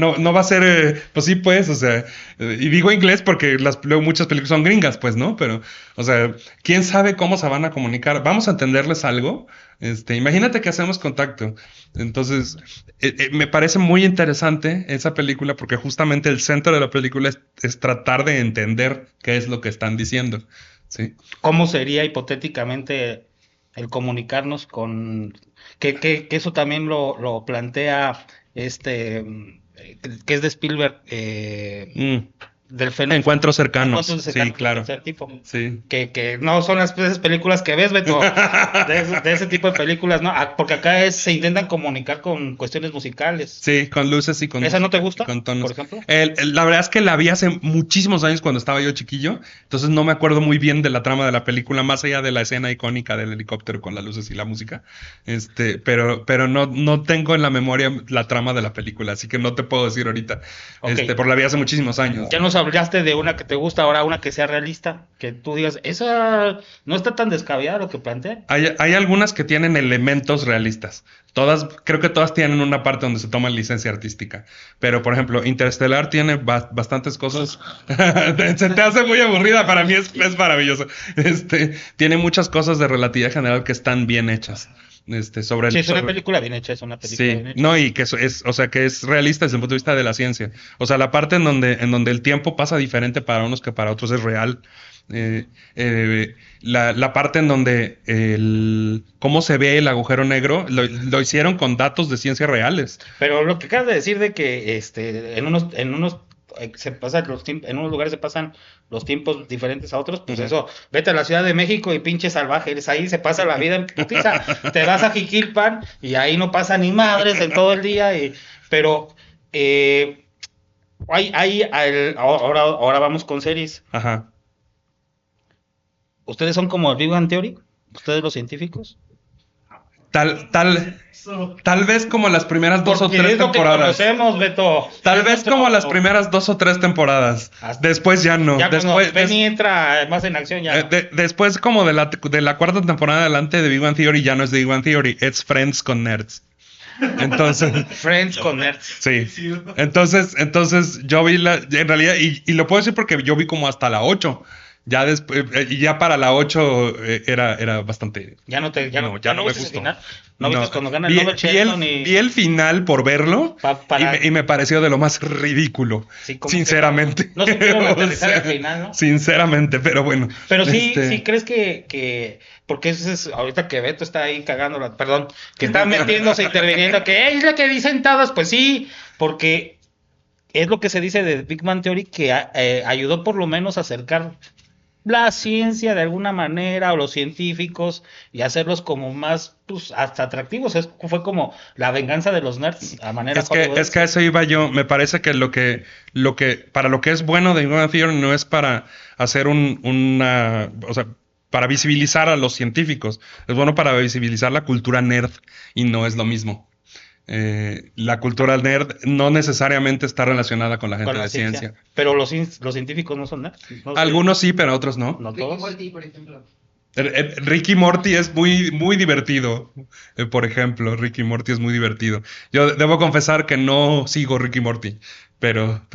pues sí, pues, o sea, y digo inglés porque luego muchas películas son gringas, pues, ¿no? Pero, o sea, ¿quién sabe cómo se van a comunicar? ¿Vamos a entenderles algo? Imagínate que hacemos contacto. Entonces, me parece muy interesante esa película porque justamente el centro de la película es tratar de entender qué es lo que están diciendo, ¿sí? ¿Cómo sería hipotéticamente el comunicarnos con... que eso también lo plantea que es de Spielberg, del fenómeno. Encuentros cercanos. Sí, claro. Tipo. Sí. Que no son esas películas que ves, Beto, de ese tipo de películas, ¿no? Porque acá se intentan comunicar con cuestiones musicales. Sí, con luces y con... ¿Esa no te gusta, con tonos, por ejemplo? La verdad es que la vi hace muchísimos años cuando estaba yo chiquillo, entonces no me acuerdo muy bien de la trama de la película, más allá de la escena icónica del helicóptero con las luces y la música, pero no tengo en la memoria la trama de la película, así que no te puedo decir ahorita, Okay. Porque la vi hace muchísimos años. Ya nos hablaste de una que te gusta, ahora una que sea realista, que tú digas, esa no está tan descabellada lo que plantea. Hay algunas que tienen elementos realistas. Creo que todas tienen una parte donde se toman licencia artística. Pero, por ejemplo, Interstellar tiene bastantes cosas. Se te hace muy aburrida, para mí es maravilloso. Tiene muchas cosas de relatividad general que están bien hechas. Sí, es una película bien hecha, es una película bien hecha. No, y que que es realista desde el punto de vista de la ciencia. O sea, la parte en donde el tiempo pasa diferente para unos que para otros es real. La parte en donde cómo se ve el agujero negro lo hicieron con datos de ciencia reales. Pero lo que acabas de decir de que en unos en unos lugares se pasan los tiempos diferentes a otros, pues eso, vete a la Ciudad de México y pinche salvaje, eres ahí, se pasa la vida en putiza, te vas a Jiquilpan y ahí no pasa ni madres en todo el día, pero ahora vamos con series. Ajá. ¿Ustedes son como el Big Bang Theory? ¿Ustedes los científicos? Tal vez como las primeras 2 o 3 temporadas. Conocemos, Beto. Tal vez como las primeras 2 o 3 temporadas. Después ya no. Ya después Benny entra más en acción ya. Después como de la 4ª temporada adelante de Big Bang Theory ya no es de Big Bang Theory, es Friends con nerds. Entonces, Friends con nerds. Sí. Entonces yo vi en realidad, y lo puedo decir porque yo vi como hasta la 8. Ya después, y ya para la 8 era bastante. Ya no me gustó. Final? ¿No viste cuando gana el Nobel Sheldon? Vi el final por verlo y me pareció de lo más ridículo. Sí, sinceramente. No se quiero materializar el final, ¿no? Sinceramente, pero bueno. Pero sí crees que porque eso es ahorita que Beto está ahí cagándola, perdón, que está metiéndose, interviniendo, que es lo que dicen todos, pues sí, porque es lo que se dice de Big Bang Theory que ayudó por lo menos a acercar la ciencia de alguna manera o los científicos y hacerlos como más pues, hasta atractivos. Fue como la venganza de los nerds a manera es que a eso iba yo. Me parece que lo que para lo que es bueno de Big Bang Theory no es para hacer o sea, para visibilizar a los científicos. Es bueno para visibilizar la cultura nerd y no es lo mismo. La cultura nerd no necesariamente está relacionada con la gente de ciencia. Pero los científicos no son nerds. Algunos sí, pero otros no. No todos. Ricky Morty, por ejemplo. Ricky Morty es muy, muy divertido. Por ejemplo, Ricky Morty es muy divertido. Yo debo confesar que no sigo Ricky Morty, pero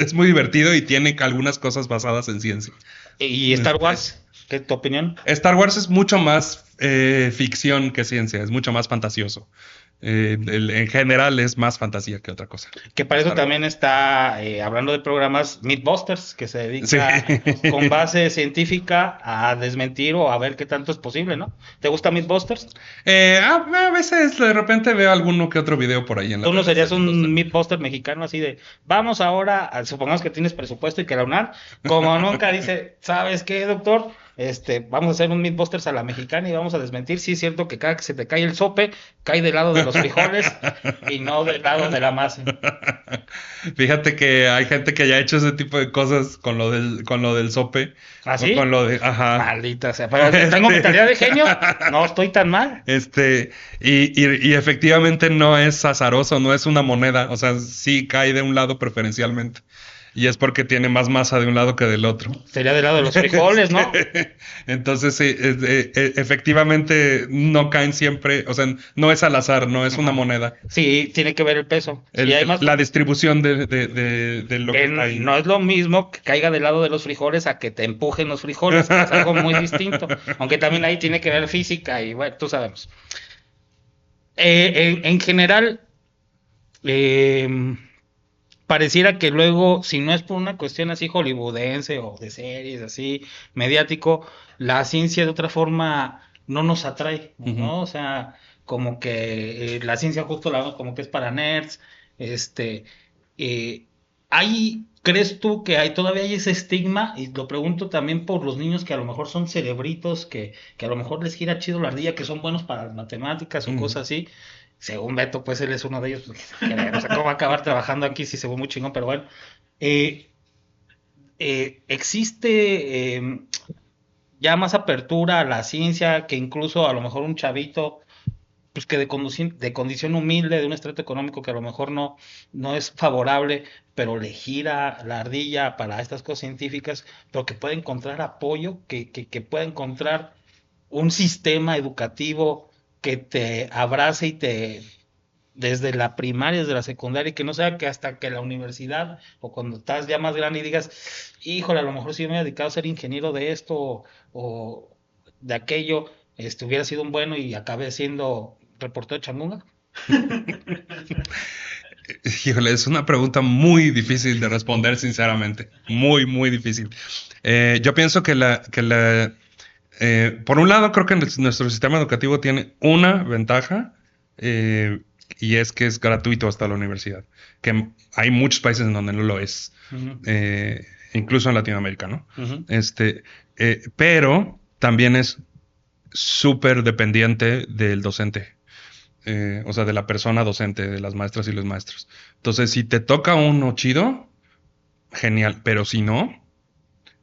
es muy divertido y tiene algunas cosas basadas en ciencia. ¿Y Star Wars? ¿Qué es tu opinión? Star Wars es mucho más ficción que ciencia, es mucho más fantasioso. En general es más fantasía que otra cosa. Que para eso también está, hablando de programas, Mythbusters, que se dedica con base científica a desmentir o a ver qué tanto es posible, ¿no? ¿Te gusta Mythbusters? A veces de repente veo alguno que otro video por ahí en la ¿Tú no serías un Mythbuster. Mythbuster mexicano así de, vamos ahora, supongamos que tienes presupuesto y que la UNAM, como nunca dice, ¿sabes qué, doctor? Vamos a hacer un Mythbusters a la mexicana y vamos a desmentir. Sí, es cierto que cada que se te cae el sope, cae del lado de los frijoles y no del lado de la masa. Fíjate que hay gente que ya ha hecho ese tipo de cosas con lo del sope. ¿Ah, sí? Con lo de, ajá. Maldita sea. Pero tengo mentalidad de genio. No estoy tan mal. Y efectivamente no es azaroso, no es una moneda. O sea, sí cae de un lado preferencialmente. Y es porque tiene más masa de un lado que del otro. Sería del lado de los frijoles, ¿no? Entonces, sí, efectivamente no caen siempre, o sea, no es al azar, no es una moneda. Sí, tiene que ver el peso. Sí, la distribución de lo que está ahí. No es lo mismo que caiga del lado de los frijoles a que te empujen los frijoles, que es algo muy distinto. Aunque también ahí tiene que ver física y bueno, tú sabemos. En general, pareciera que luego, si no es por una cuestión así hollywoodense o de series así, mediático, la ciencia de otra forma no nos atrae, ¿no? O sea, como que la ciencia justo la vemos como que es para nerds. ¿Crees tú que todavía hay ese estigma? Y lo pregunto también por los niños que a lo mejor son cerebritos, que a lo mejor les gira chido la ardilla, que son buenos para las matemáticas o cosas así. Según Beto, pues él es uno de ellos. Pues, o sea, ¿cómo va a acabar trabajando aquí si se ve muy chingón? Pero bueno, existe ya más apertura a la ciencia, que incluso a lo mejor un chavito, pues que de condición humilde, de un estrato económico que a lo mejor no es favorable, pero le gira la ardilla para estas cosas científicas, pero que puede encontrar apoyo, que puede encontrar un sistema educativo que te abrace y te desde la primaria, desde la secundaria, y que no sea que hasta que la universidad o cuando estás ya más grande y digas, híjole, a lo mejor si yo me he dedicado a ser ingeniero de esto o de aquello, hubiera sido un bueno y acabé siendo reportero de Changunga. Híjole, es una pregunta muy difícil de responder, sinceramente. Muy, muy difícil. Yo pienso que por un lado, creo que nuestro sistema educativo tiene una ventaja, y es que es gratuito hasta la universidad. Que hay muchos países en donde no lo es. Uh-huh. Incluso en Latinoamérica, ¿no? Uh-huh. Pero también es súper dependiente del docente. O sea, de la persona docente, de las maestras y los maestros. Entonces, si te toca uno chido, genial. Pero si no,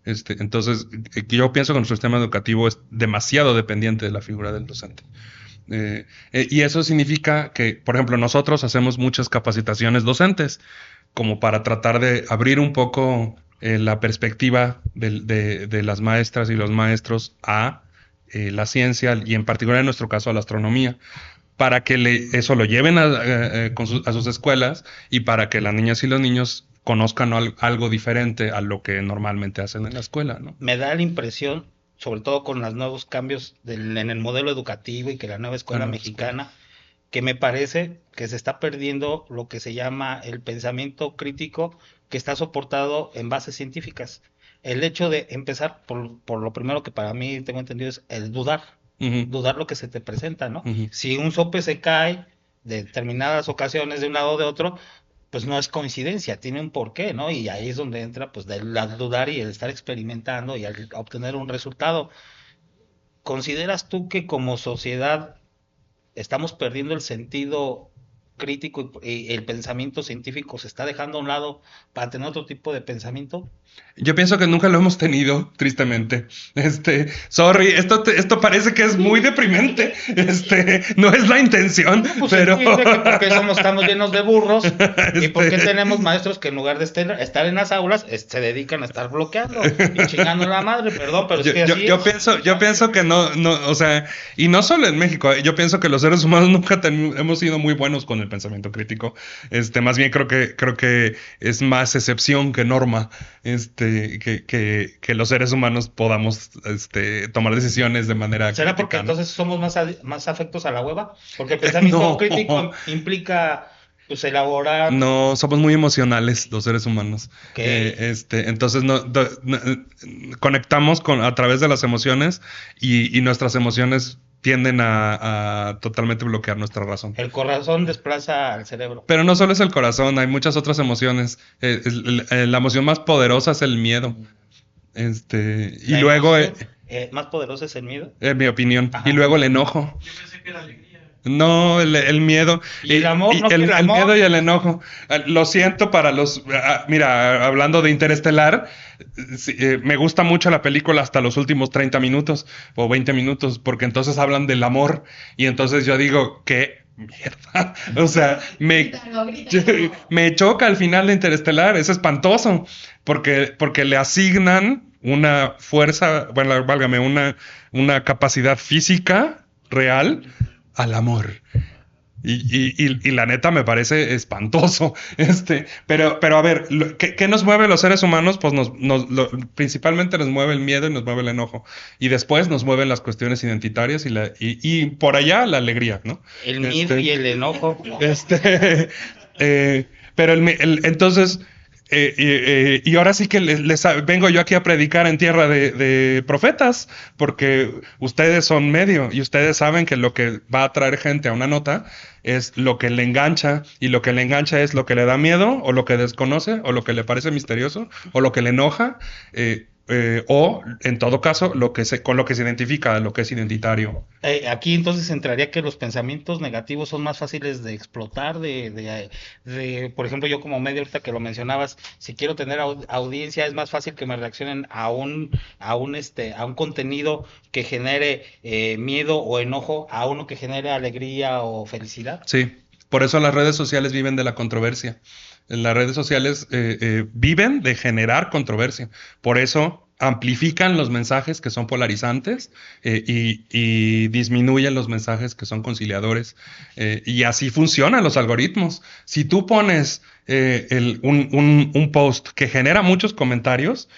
entonces yo pienso que nuestro sistema educativo es demasiado dependiente de la figura del docente. Y eso significa que, por ejemplo, nosotros hacemos muchas capacitaciones docentes como para tratar de abrir un poco la perspectiva de las maestras y los maestros a la ciencia y en particular en nuestro caso a la astronomía, para que eso lo lleven a sus escuelas y para que las niñas y los niños conozcan algo diferente a lo que normalmente hacen en la escuela, ¿no? Me da la impresión, sobre todo con los nuevos cambios en el modelo educativo y que la nueva escuela mexicana, que me parece que se está perdiendo lo que se llama el pensamiento crítico, que está soportado en bases científicas. El hecho de empezar por lo primero que para mí tengo entendido es el dudar. Uh-huh. Dudar lo que se te presenta, ¿no? Uh-huh. Si un sope se cae de determinadas ocasiones de un lado o de otro, pues no es coincidencia, tiene un porqué, ¿no? Y ahí es donde entra pues el dudar y el estar experimentando y el obtener un resultado. ¿Consideras tú que como sociedad estamos perdiendo el sentido crítico y el pensamiento científico se está dejando a un lado para tener otro tipo de pensamiento? Yo pienso que nunca lo hemos tenido, tristemente. Sorry, esto parece que es muy deprimente. No es la intención, pues pero... porque estamos llenos de burros y porque tenemos maestros que en lugar de estar en las aulas, se dedican a estar bloqueando y chingando a la madre, perdón, pero es que así yo pienso que no, o sea, y no solo en México, yo pienso que los seres humanos nunca hemos sido muy buenos con el pensamiento crítico. Más bien creo que es más excepción que norma. que los seres humanos podamos tomar decisiones de manera ¿Será porque crítica, ¿no? entonces somos más afectos a la hueva? Porque el pensamiento No. crítico implica pues elaborar... No, somos muy emocionales los seres humanos. Ok. Entonces conectamos a través de las emociones y nuestras emociones tienden a totalmente bloquear nuestra razón. El corazón desplaza al cerebro. Pero no solo es el corazón, hay muchas otras emociones. La emoción más poderosa es el miedo. Y La luego, emoción, más poderoso es el miedo. en mi opinión, Ajá. y luego el enojo. Yo pensé que era alegría. No, el miedo. ¿Y el amor? ¿No el que el amor? miedo y el enojo. Lo siento para los... mira, hablando de Interestelar, me gusta mucho la película hasta los últimos 30 minutos o 20 minutos, porque entonces hablan del amor. Y entonces yo digo, ¿qué mierda? O sea, me choca al final de Interestelar. Es espantoso, porque le asignan una fuerza, bueno, válgame, una capacidad física real al amor. Y la neta me parece espantoso. Pero a ver, ¿qué nos mueve los seres humanos? Pues principalmente nos mueve el miedo y nos mueve el enojo. Y después nos mueven las cuestiones identitarias y por allá la alegría, ¿no? El miedo y el enojo. Pero entonces... y ahora sí que vengo yo aquí a predicar en tierra de profetas, porque ustedes son medio y ustedes saben que lo que va a atraer gente a una nota es lo que le engancha, y lo que le engancha es lo que le da miedo, o lo que desconoce, o lo que le parece misterioso, o lo que le enoja, o en todo caso con lo que se identifica, lo que es identitario. Aquí entonces entraría que los pensamientos negativos son más fáciles de explotar, por ejemplo, yo como medio ahorita que lo mencionabas, si quiero tener audiencia es más fácil que me reaccionen a un contenido que genere miedo o enojo, a uno que genere alegría o felicidad. Sí, por eso las redes sociales viven de la controversia. Las redes sociales viven de generar controversia. Por eso amplifican los mensajes que son polarizantes y disminuyen los mensajes que son conciliadores. Y así funcionan los algoritmos. Si tú pones un post que genera muchos comentarios,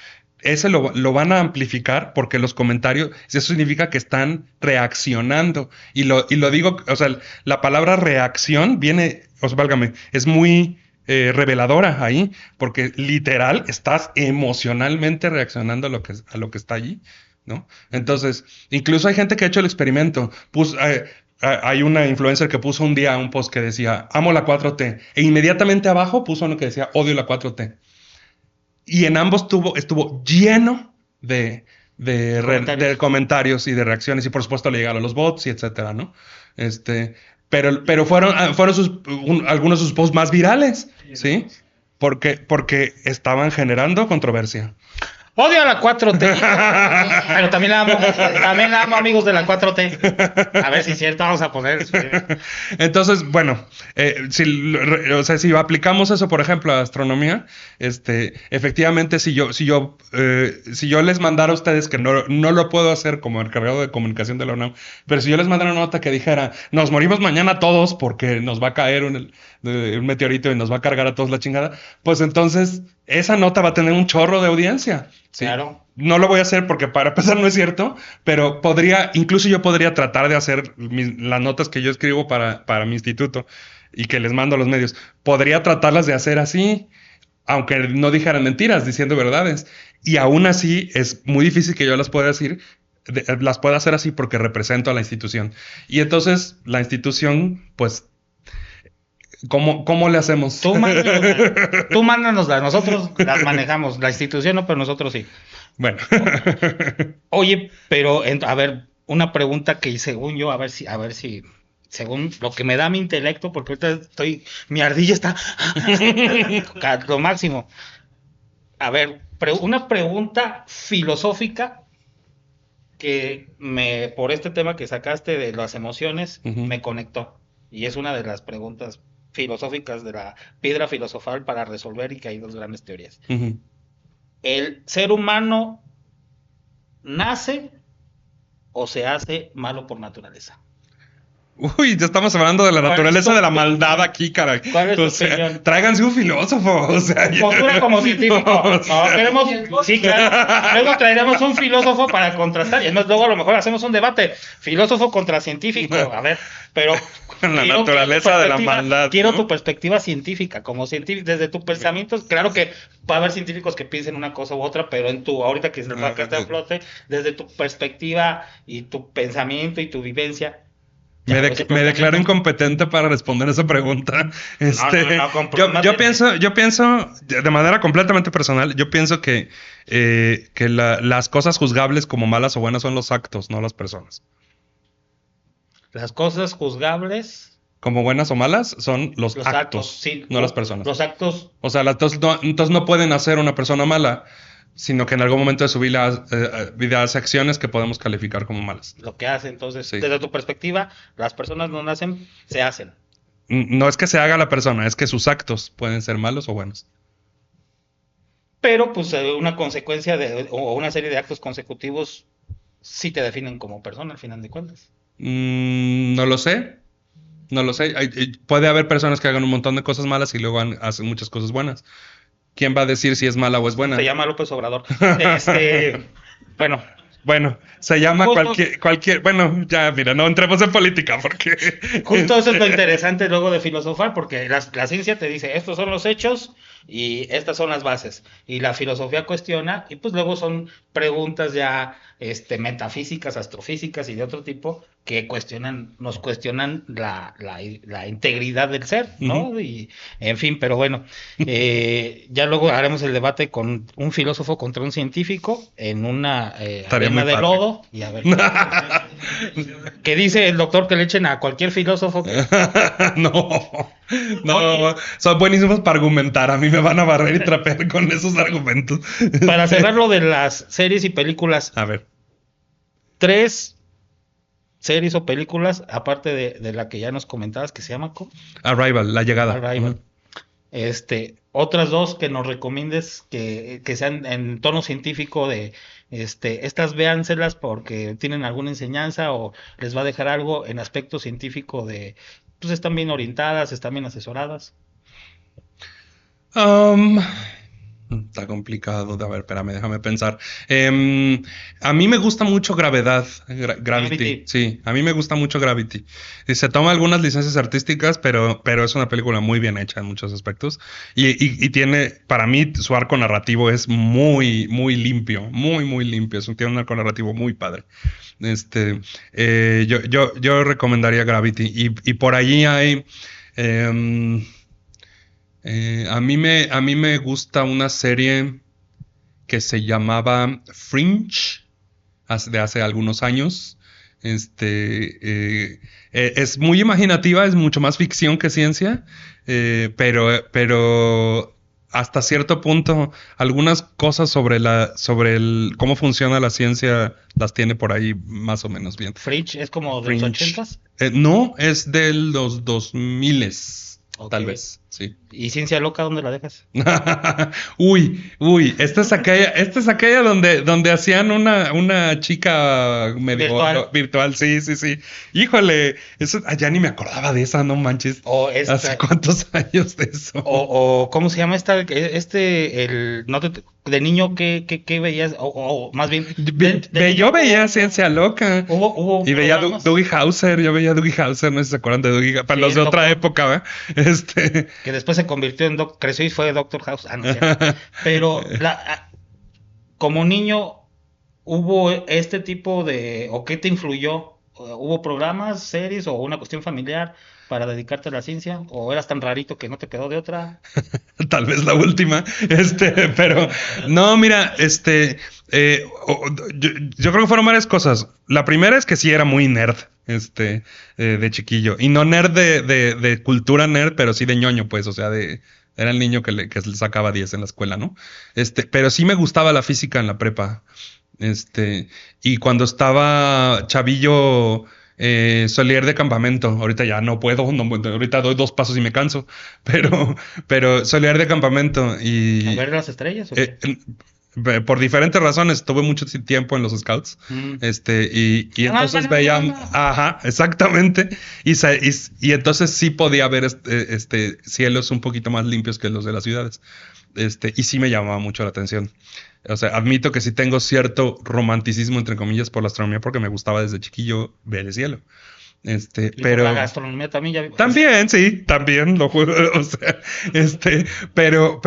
ese lo van a amplificar porque los comentarios, eso significa que están reaccionando. Y lo digo, o sea, la palabra reacción viene, o sea, válgame, es muy reveladora ahí, porque literal estás emocionalmente reaccionando a lo que está allí, ¿no? Entonces, incluso hay gente que ha hecho el experimento. Hay una influencer que puso un día un post que decía, amo la 4T, e inmediatamente abajo puso uno que decía, odio la 4T. Y en ambos estuvo lleno de comentarios y de reacciones, y por supuesto le llegaron los bots y etcétera, ¿no? Pero fueron algunos de sus posts más virales, ¿sí? Porque estaban generando controversia. Odio a la 4T. Pero también la amo, amigos de la 4T. A ver si es cierto, vamos a poner. Entonces, bueno, si aplicamos eso, por ejemplo, a astronomía, efectivamente, si yo les mandara a ustedes, que no lo puedo hacer como encargado de comunicación de la UNAM, pero si yo les mandara una nota que dijera, nos morimos mañana todos porque nos va a caer un meteorito y nos va a cargar a todos la chingada, pues entonces esa nota va a tener un chorro de audiencia. ¿Sí? Claro. No lo voy a hacer porque para empezar no es cierto, pero incluso yo podría tratar de hacer las notas que yo escribo para mi instituto y que les mando a los medios. Podría tratarlas de hacer así, aunque no dijeran mentiras, diciendo verdades. Y aún así es muy difícil que yo las pueda decir, las pueda hacer así porque represento a la institución. Y entonces la institución, pues, ¿cómo le hacemos? Tú mándanoslas, nosotros las manejamos, la institución no, pero nosotros sí. Bueno. Oye, pero a ver, una pregunta que según yo, a ver si, según lo que me da mi intelecto, porque ahorita mi ardilla está lo máximo. A ver, una pregunta filosófica que por este tema que sacaste de las emociones, me conectó. Y es una de las preguntas filosóficas de la piedra filosofal para resolver, y que hay dos grandes teorías. ¿El ser humano nace o se hace malo por naturaleza? Yo creo que nace. Uy, ya estamos hablando de la naturaleza de la maldad aquí, caray. ¿Cuál es tu O sea, opinión? tráiganse un filósofo. O sea, Postura como científico. No, queremos. Sí, claro. Luego traeremos un filósofo para contrastar. Y además, luego a lo mejor hacemos un debate. Filósofo contra científico. A ver, pero. La quiero naturaleza de la maldad. Quiero ¿no? tu perspectiva científica. Como científico, desde tu pensamiento. Claro que va a haber científicos que piensen una cosa u otra, pero ahorita que se va a caer a flote, desde tu perspectiva y tu pensamiento y tu vivencia. Me declaro incompetente para responder esa pregunta. Yo pienso, de manera completamente personal, yo pienso que las cosas juzgables como malas o buenas son los actos, no las personas. Las cosas juzgables Como buenas o malas son los actos, sí, no las personas. Los actos. O sea, entonces no pueden hacer una persona mala, sino que en algún momento de su vida hace acciones que podemos calificar como malas. Lo que hace, entonces, Sí. desde tu perspectiva, las personas no nacen, se hacen. No es que se haga la persona, es que sus actos pueden ser malos o buenos. Pero, pues, una consecuencia o una serie de actos consecutivos sí te definen como persona, al final de cuentas. No lo sé. No lo sé. Puede haber personas que hagan un montón de cosas malas y luego hacen muchas cosas buenas. ¿Quién va a decir si es mala o es buena? Se llama López Obrador. Bueno. Bueno, se llama Justo- cualquier... Bueno, ya, mira, no entremos en política porque... Justo eso es lo interesante luego de filosofar, porque la ciencia te dice, estos son los hechos y estas son las bases. Y la filosofía cuestiona, y pues luego son preguntas ya metafísicas, astrofísicas y de otro tipo, que nos cuestionan la integridad del ser, ¿no? Ujú. Y en fin, pero bueno, ya luego haremos el debate con un filósofo contra un científico en una Estaría arena muy de padre. lodo, y a ver que dice el doctor que le echen a cualquier filósofo que No, son buenísimos para argumentar. A mí me van a barrer y trapear con esos argumentos. para cerrar lo de las series y películas, A ver. 3 series o películas, aparte de la que ya nos comentabas, que se llama ¿cómo? Arrival, la llegada. Arrival. Otras 2 que nos recomiendes que sean en tono científico de estas véanselas porque tienen alguna enseñanza o les va a dejar algo en aspecto científico de pues están bien orientadas, están bien asesoradas. Está complicado. A ver, espérame, déjame pensar. A mí me gusta mucho Gravedad. Gravity. Sí, a mí me gusta mucho Gravity. Y se toma algunas licencias artísticas, pero es una película muy bien hecha en muchos aspectos. Y tiene, para mí, su arco narrativo es muy, muy limpio. Muy, muy limpio. Tiene un arco narrativo muy padre. Yo recomendaría Gravity. Y por allí hay... a mí me gusta una serie que se llamaba Fringe de hace algunos años. Es muy imaginativa, es mucho más ficción que ciencia, pero hasta cierto punto algunas cosas sobre cómo funciona la ciencia las tiene por ahí más o menos bien. Fringe es como de los 80s. No, es de los 2000s. Ok. Tal vez, sí. ¿Y Ciencia Loca dónde la dejas? Uy, esta es aquella donde hacían una chica medio virtual, sí. Híjole, eso ya ni me acordaba de esa, no manches. ¿Hace cuántos años de eso? O ¿cómo se llama esta? De niño ¿qué veías? O más bien Yo veía Ciencia Loca. Hubo y veía programas. Dougie Hauser. Yo veía Dougie Hauser, no sé si se acuerdan de Dougie, para Sí, los de el otra doctor. época, ¿verdad? Que después se convirtió en creció y fue Doctor House. No sé. Pero como niño hubo este tipo o qué te influyó. ¿Hubo programas, series o una cuestión familiar para dedicarte a la ciencia? ¿O eras tan rarito que no te quedó de otra? Tal vez la última, pero no, mira, yo creo que fueron varias cosas. La primera es que sí era muy nerd, de chiquillo, y no nerd de cultura nerd, pero sí de ñoño, pues, o sea, era el niño que le sacaba 10 en la escuela, ¿no? Pero sí me gustaba la física en la prepa, y cuando estaba chavillo. Solier de campamento. Ahorita ya no puedo, ahorita doy 2 pasos y me canso. Pero Solier de campamento y... ¿A ver las estrellas? ¿O qué? por diferentes razones, tuve mucho tiempo en los Scouts, y entonces veían, ajá, exactamente, y entonces sí podía ver cielos un poquito más limpios que los de las ciudades, y sí me llamaba mucho la atención. O sea, admito que sí tengo cierto romanticismo, entre comillas, por la astronomía, porque me gustaba desde chiquillo ver el cielo. Y pero por la gastronomía también ya... también, sí, también lo juego, o sea, pero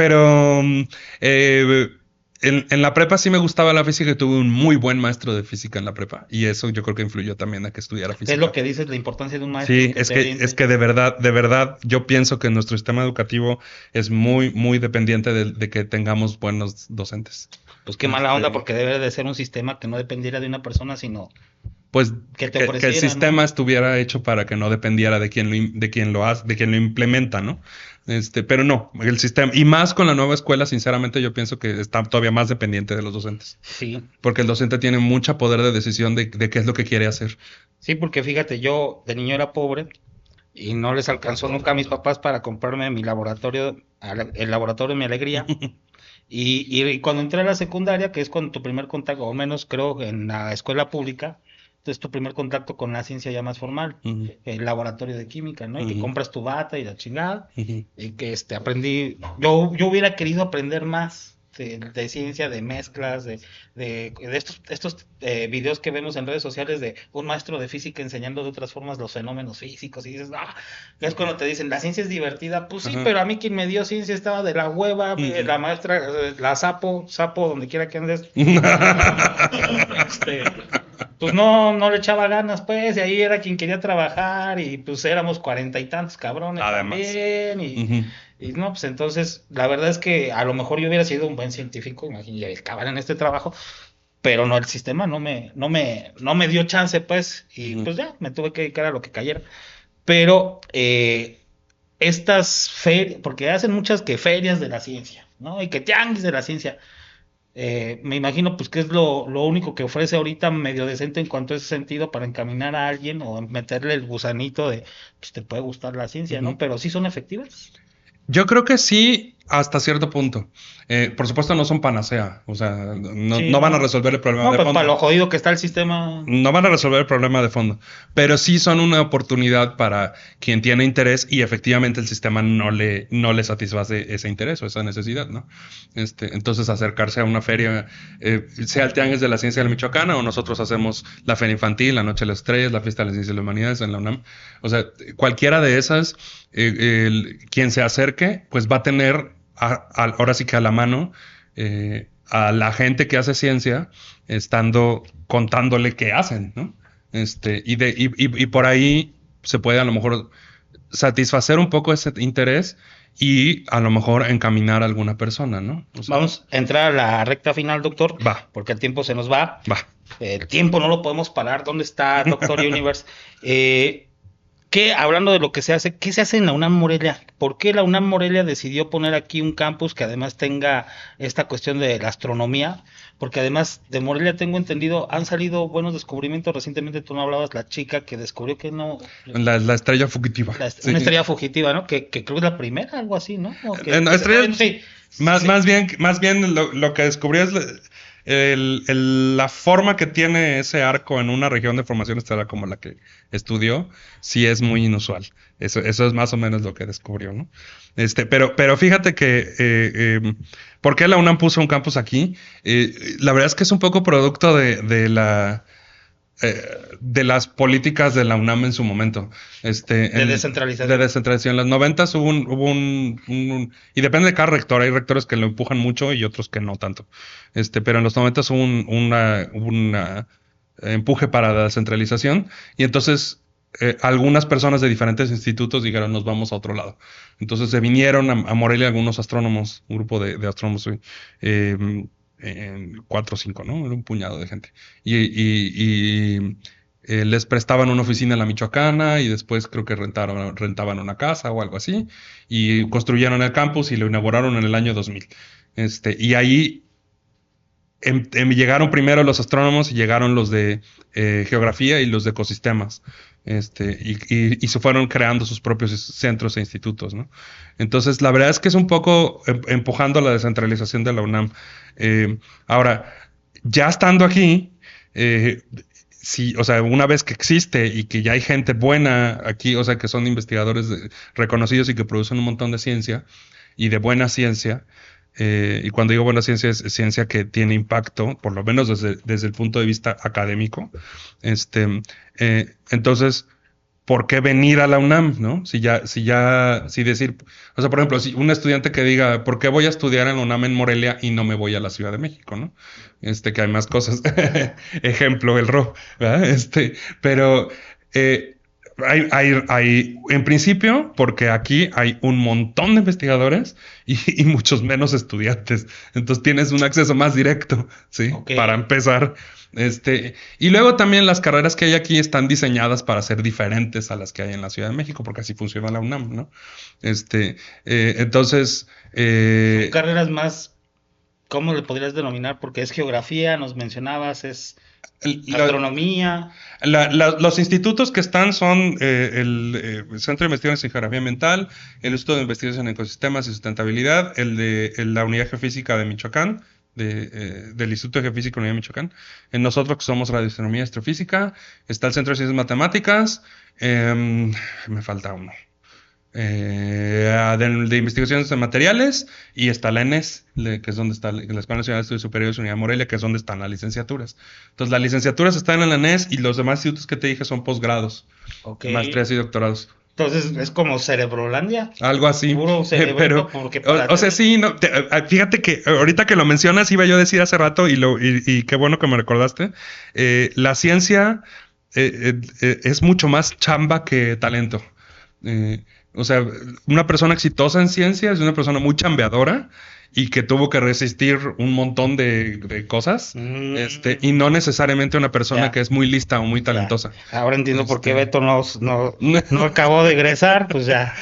en la prepa sí me gustaba la física y tuve un muy buen maestro de física en la prepa y eso yo creo que influyó también a que estudiara física. ¿Qué es lo que dices, la importancia de un maestro? Sí, es que de verdad, yo pienso que nuestro sistema educativo es muy, muy dependiente de que tengamos buenos docentes. Pues qué mala onda, porque debe de ser un sistema que no dependiera de una persona, sino... Pues que el sistema, ¿no?, estuviera hecho para que no dependiera de quién lo hace, de quién lo implementa, ¿no? Pero no, el sistema, y más con la nueva escuela, sinceramente yo pienso que está todavía más dependiente de los docentes. Sí. Porque el docente tiene mucho poder de decisión de qué es lo que quiere hacer. Sí, porque fíjate, yo de niño era pobre y no les alcanzó nunca a mis papás para comprarme mi laboratorio, el laboratorio de mi alegría. Y cuando entré a la secundaria, que es con tu primer contacto, o menos creo en la escuela pública, es tu primer contacto con la ciencia ya más formal, el laboratorio de química, ¿no? Y que compras tu bata y la chingada, y que aprendí, yo hubiera querido aprender más de ciencia, de mezclas, de estos videos que vemos en redes sociales de un maestro de física enseñando de otras formas los fenómenos físicos, y dices, es cuando te dicen, la ciencia es divertida, pues sí, pero a mí quien me dio ciencia estaba de la hueva, la maestra, la sapo, donde quiera que andes, pues no le echaba ganas, pues, y ahí era quien quería trabajar, y pues éramos 40 y tantos cabrones también, y no, pues entonces, la verdad es que a lo mejor yo hubiera sido un buen científico, imagínate, acabar en este trabajo, pero no, el sistema no me dio chance, pues, y pues ya, me tuve que dedicar a lo que cayera. Pero estas ferias, porque hacen muchas que ferias de la ciencia, ¿no? Y que tianguis de la ciencia. Me imagino pues que es lo único que ofrece ahorita medio decente en cuanto a ese sentido para encaminar a alguien o meterle el gusanito de pues te puede gustar la ciencia, ¿no? Pero ¿sí son efectivas? Yo creo que sí, hasta cierto punto. Por supuesto no son panacea, o sea, no van a resolver el problema de fondo. Para lo jodido que está el sistema. No van a resolver el problema de fondo, pero sí son una oportunidad para quien tiene interés y efectivamente el sistema no le satisface ese interés o esa necesidad, ¿no? Entonces acercarse a una feria, sea el Tianguis de la Ciencia del Michoacán o nosotros hacemos la Feria Infantil, la Noche de las Estrellas, la Fiesta de las Ciencias y las Humanidades en la UNAM. O sea, cualquiera de esas, quien se acerque, pues va a tener ahora sí que a la mano a la gente que hace ciencia contándole qué hacen, ¿no? Y por ahí se puede a lo mejor satisfacer un poco ese interés y a lo mejor encaminar a alguna persona, ¿no? O sea, vamos a entrar a la recta final, doctor. Va. Porque el tiempo se nos va. Va. El tiempo no lo podemos parar. ¿Dónde está Doctor Universe? Hablando de lo que se hace, ¿qué se hace en la UNAM Morelia? ¿Por qué la UNAM Morelia decidió poner aquí un campus que además tenga esta cuestión de la astronomía? Porque además de Morelia tengo entendido, han salido buenos descubrimientos. Recientemente tú no hablabas, la chica que descubrió que no... La estrella fugitiva. Una estrella fugitiva, ¿no? Que creo que es la primera, algo así, ¿no? Sí. Más bien lo que descubrió es... la forma que tiene ese arco en una región de formación estelar como la que estudió, sí es muy inusual. Eso es más o menos lo que descubrió, ¿no? Pero fíjate que ¿por qué la UNAM puso un campus aquí? La verdad es que es un poco producto de las políticas de la UNAM en su momento. De descentralización. De descentralización. En los 90 hubo un... Y depende de cada rector. Hay rectores que lo empujan mucho y otros que no tanto. Pero en los 90 hubo un empuje para la descentralización. Y entonces algunas personas de diferentes institutos dijeron, nos vamos a otro lado. Entonces se vinieron a Morelia algunos astrónomos, un grupo de astrónomos, en 4 o 5, ¿no? Era un puñado de gente. Y les prestaban una oficina en la Michoacana y después creo que rentaban una casa o algo así. Y construyeron el campus y lo inauguraron en el año 2000. Y ahí llegaron primero los astrónomos y llegaron los de geografía y los de ecosistemas. Y se fueron creando sus propios centros e institutos, ¿no? Entonces, la verdad es que es un poco empujando la descentralización de la UNAM. Ahora, ya estando aquí, sí, o sea, una vez que existe y que ya hay gente buena aquí, o sea, que son investigadores reconocidos y que producen un montón de ciencia y de buena ciencia, y cuando digo buena ciencia es ciencia que tiene impacto, por lo menos desde el punto de vista académico. Entonces, ¿por qué venir a la UNAM, no? Si decir, o sea, por ejemplo, si un estudiante que diga, ¿por qué voy a estudiar en la UNAM en Morelia y no me voy a la Ciudad de México, no? Que hay más cosas. Ejemplo, el RO, ¿verdad? Pero hay, en principio, porque aquí hay un montón de investigadores y muchos menos estudiantes. Entonces tienes un acceso más directo, ¿sí? Okay. Para empezar. Y luego también las carreras que hay aquí están diseñadas para ser diferentes a las que hay en la Ciudad de México, porque así funciona la UNAM, ¿no? Entonces... Son carreras más, ¿cómo le podrías denominar? Porque es geografía, nos mencionabas, es astronomía. Los institutos que están son el Centro de Investigaciones en Geografía Ambiental, el Instituto de Investigación en Ecosistemas y Sustentabilidad, la Unidad Geofísica de Michoacán, del Instituto de Geofísica de la Unidad de Michoacán. Nosotros que somos Radioastronomía y Astrofísica, está el Centro de Ciencias Matemáticas, me falta uno. De investigaciones de materiales, y está la ENES, que es donde está la Escuela Nacional de Estudios Superiores Unidad Morelia, que es donde están las licenciaturas. Entonces, las licenciaturas están en la ENES y los demás institutos que te dije son posgrados, maestrías y doctorados. Entonces, es como Cerebrolandia. Algo así. Puro cerebro, pero, porque o sea, sí, no, fíjate que ahorita que lo mencionas, iba yo a decir hace rato, y qué bueno que me recordaste, la ciencia es mucho más chamba que talento. O sea, una persona exitosa en ciencia es una persona muy chambeadora y que tuvo que resistir un montón de cosas, y no necesariamente una persona que es muy lista o muy talentosa. Ahora entiendo por qué Beto no acabó de egresar, pues ya.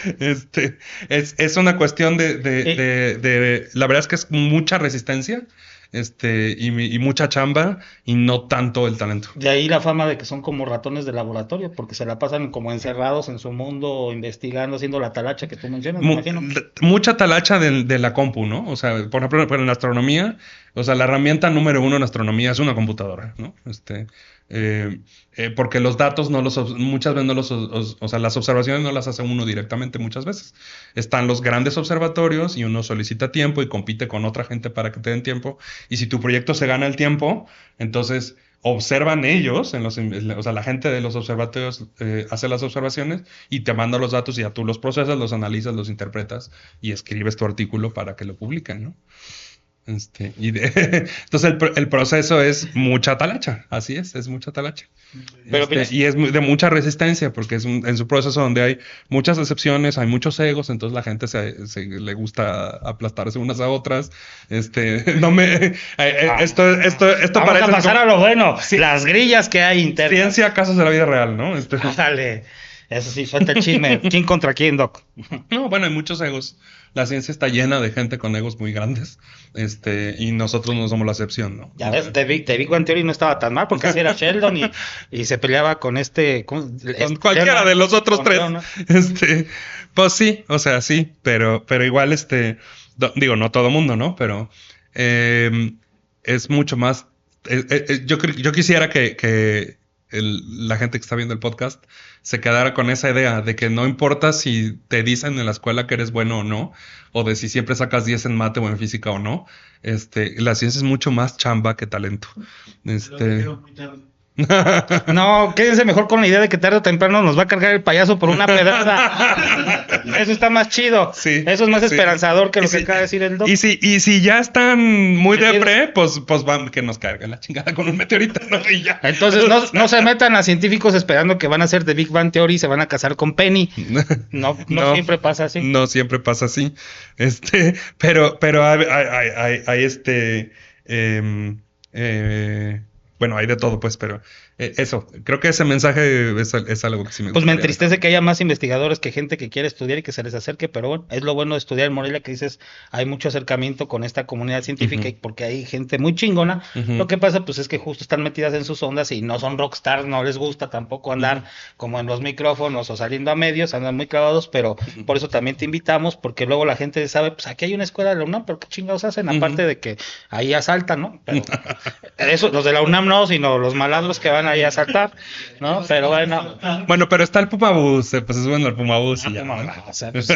Es una cuestión de la verdad es que es mucha resistencia, y mucha chamba y no tanto el talento. De ahí la fama de que son como ratones de laboratorio, porque se la pasan como encerrados en su mundo, investigando, haciendo la talacha que tú mencionas, me imagino. Mucha talacha de la compu, ¿no? O sea, por ejemplo, en la astronomía, o sea, la herramienta número uno en astronomía es una computadora, ¿no? Porque los datos muchas veces o sea, las observaciones no las hace uno directamente muchas veces. Están los grandes observatorios y uno solicita tiempo y compite con otra gente para que te den tiempo. Y si tu proyecto se gana el tiempo, entonces observan ellos, o sea, la gente de los observatorios hace las observaciones y te manda los datos y ya tú los procesas, los analizas, los interpretas y escribes tu artículo para que lo publiquen, ¿no? Entonces el proceso es mucha talacha, así es mucha talacha. Pero y es de mucha resistencia, porque es en su proceso donde hay muchas decepciones, hay muchos egos, entonces la gente le gusta aplastarse unas a otras. Esto vamos parece a pasar a lo bueno, las grillas que hay internas. Ciencia, casos de la vida real, ¿no? Dale, eso sí, suelta el chisme. ¿Quién contra quién, Doc? No, bueno, hay muchos egos. La ciencia está llena de gente con egos muy grandes, y nosotros no somos la excepción, ¿no? Ya ves, The Big Bang Theory no estaba tan mal, porque así era Sheldon y se peleaba con con cualquiera de los otros tres. ¿no? Pues sí, o sea, sí, pero igual, digo, no todo mundo, ¿no? Pero es mucho más. Yo quisiera que la gente que está viendo el podcast se quedara con esa idea de que no importa si te dicen en la escuela que eres bueno o no, o de si siempre sacas 10 en mate o en física o no. La ciencia es mucho más chamba que talento. No, quédense mejor con la idea de que tarde o temprano nos va a cargar el payaso por una pedrada. Eso está más chido. Sí, eso es más esperanzador que lo que acaba de decir el Doc. Y si ya están muy depre, pues van que nos carguen la chingada con un meteorito, ¿no? Y ya. Entonces no se metan a científicos esperando que van a hacer The Big Bang Theory y se van a casar con Penny. No siempre pasa así. No siempre pasa así. Pero hay bueno, hay de todo, pues, pero Eso, creo que ese mensaje es algo que sí me Pues me gustaría. entristece que haya más investigadores que gente que quiere estudiar y que se les acerque, pero bueno, es lo bueno de estudiar en Morelia, que dices, hay mucho acercamiento con esta comunidad científica, y porque hay gente muy chingona. Lo que pasa pues es que justo están metidas en sus ondas y no son rockstars, no les gusta tampoco andar como en los micrófonos o saliendo a medios, andan muy clavados, pero por eso también te invitamos, porque luego la gente sabe, pues aquí hay una escuela de la UNAM, pero qué chingados hacen, aparte de que ahí asaltan, ¿no? Pero eso, los de la UNAM no, sino los malandros que van ahí a asaltar, ¿no? Pero bueno. Bueno, pero está el Pumabús, pues se suben al Pumabús y ya, ¿no? O sea, pues,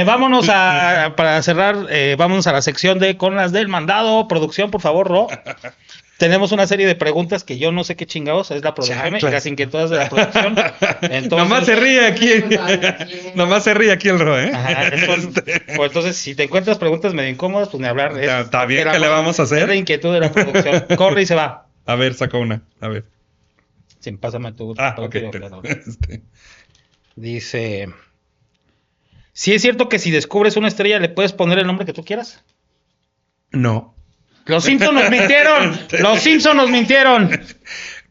vámonos para cerrar, vámonos a la sección de con las del mandado. Producción, por favor, Ro. Tenemos una serie de preguntas que yo no sé qué chingados es la producción, las inquietudes de la producción. Entonces, nomás se ríe aquí. Nomás se ríe aquí el Ro, ¿eh? Ajá, pues entonces, si te encuentras preguntas medio incómodas, pues ni hablar. Está bien, ¿qué le vamos a hacer? Es la inquietud de la producción. Corre y se va. A ver, saca una. A ver. Sí, pásame tu. Ok. Dice: ¿sí es cierto que si descubres una estrella le puedes poner el nombre que tú quieras? No. Los Simpsons nos mintieron. Los Simpsons nos mintieron.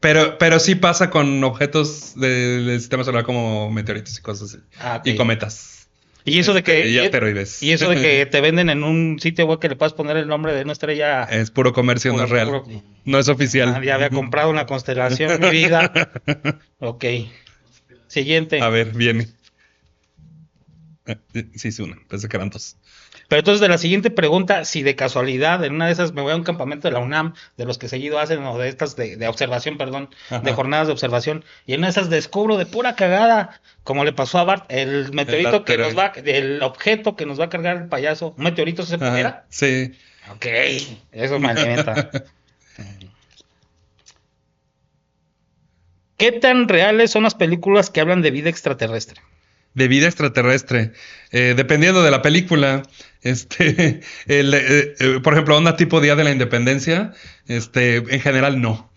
Pero sí pasa con objetos del sistema solar como meteoritos y cosas así. Okay. Y cometas. Y eso de que. Y asteroides. Y eso de que te venden en un sitio web que le puedes poner el nombre de una estrella. Es puro comercio, no es real. No es oficial. Ya había comprado una constelación en mi vida. Ok. Siguiente. A ver, viene. Sí, es una. Pensé que eran dos. Pero entonces de la siguiente pregunta, si de casualidad en una de esas me voy a un campamento de la UNAM, de los que seguido hacen, o de estas de observación, perdón, de jornadas de observación, y en una de esas descubro de pura cagada, como le pasó a Bart, el meteorito que nos va, el objeto que nos va a cargar el payaso, ¿un meteorito se pudiera? Sí. Ok, eso me alimenta. ¿Qué tan reales son las películas que hablan de vida extraterrestre? De vida extraterrestre. Dependiendo de la película, por ejemplo, onda tipo Día de la Independencia, en general no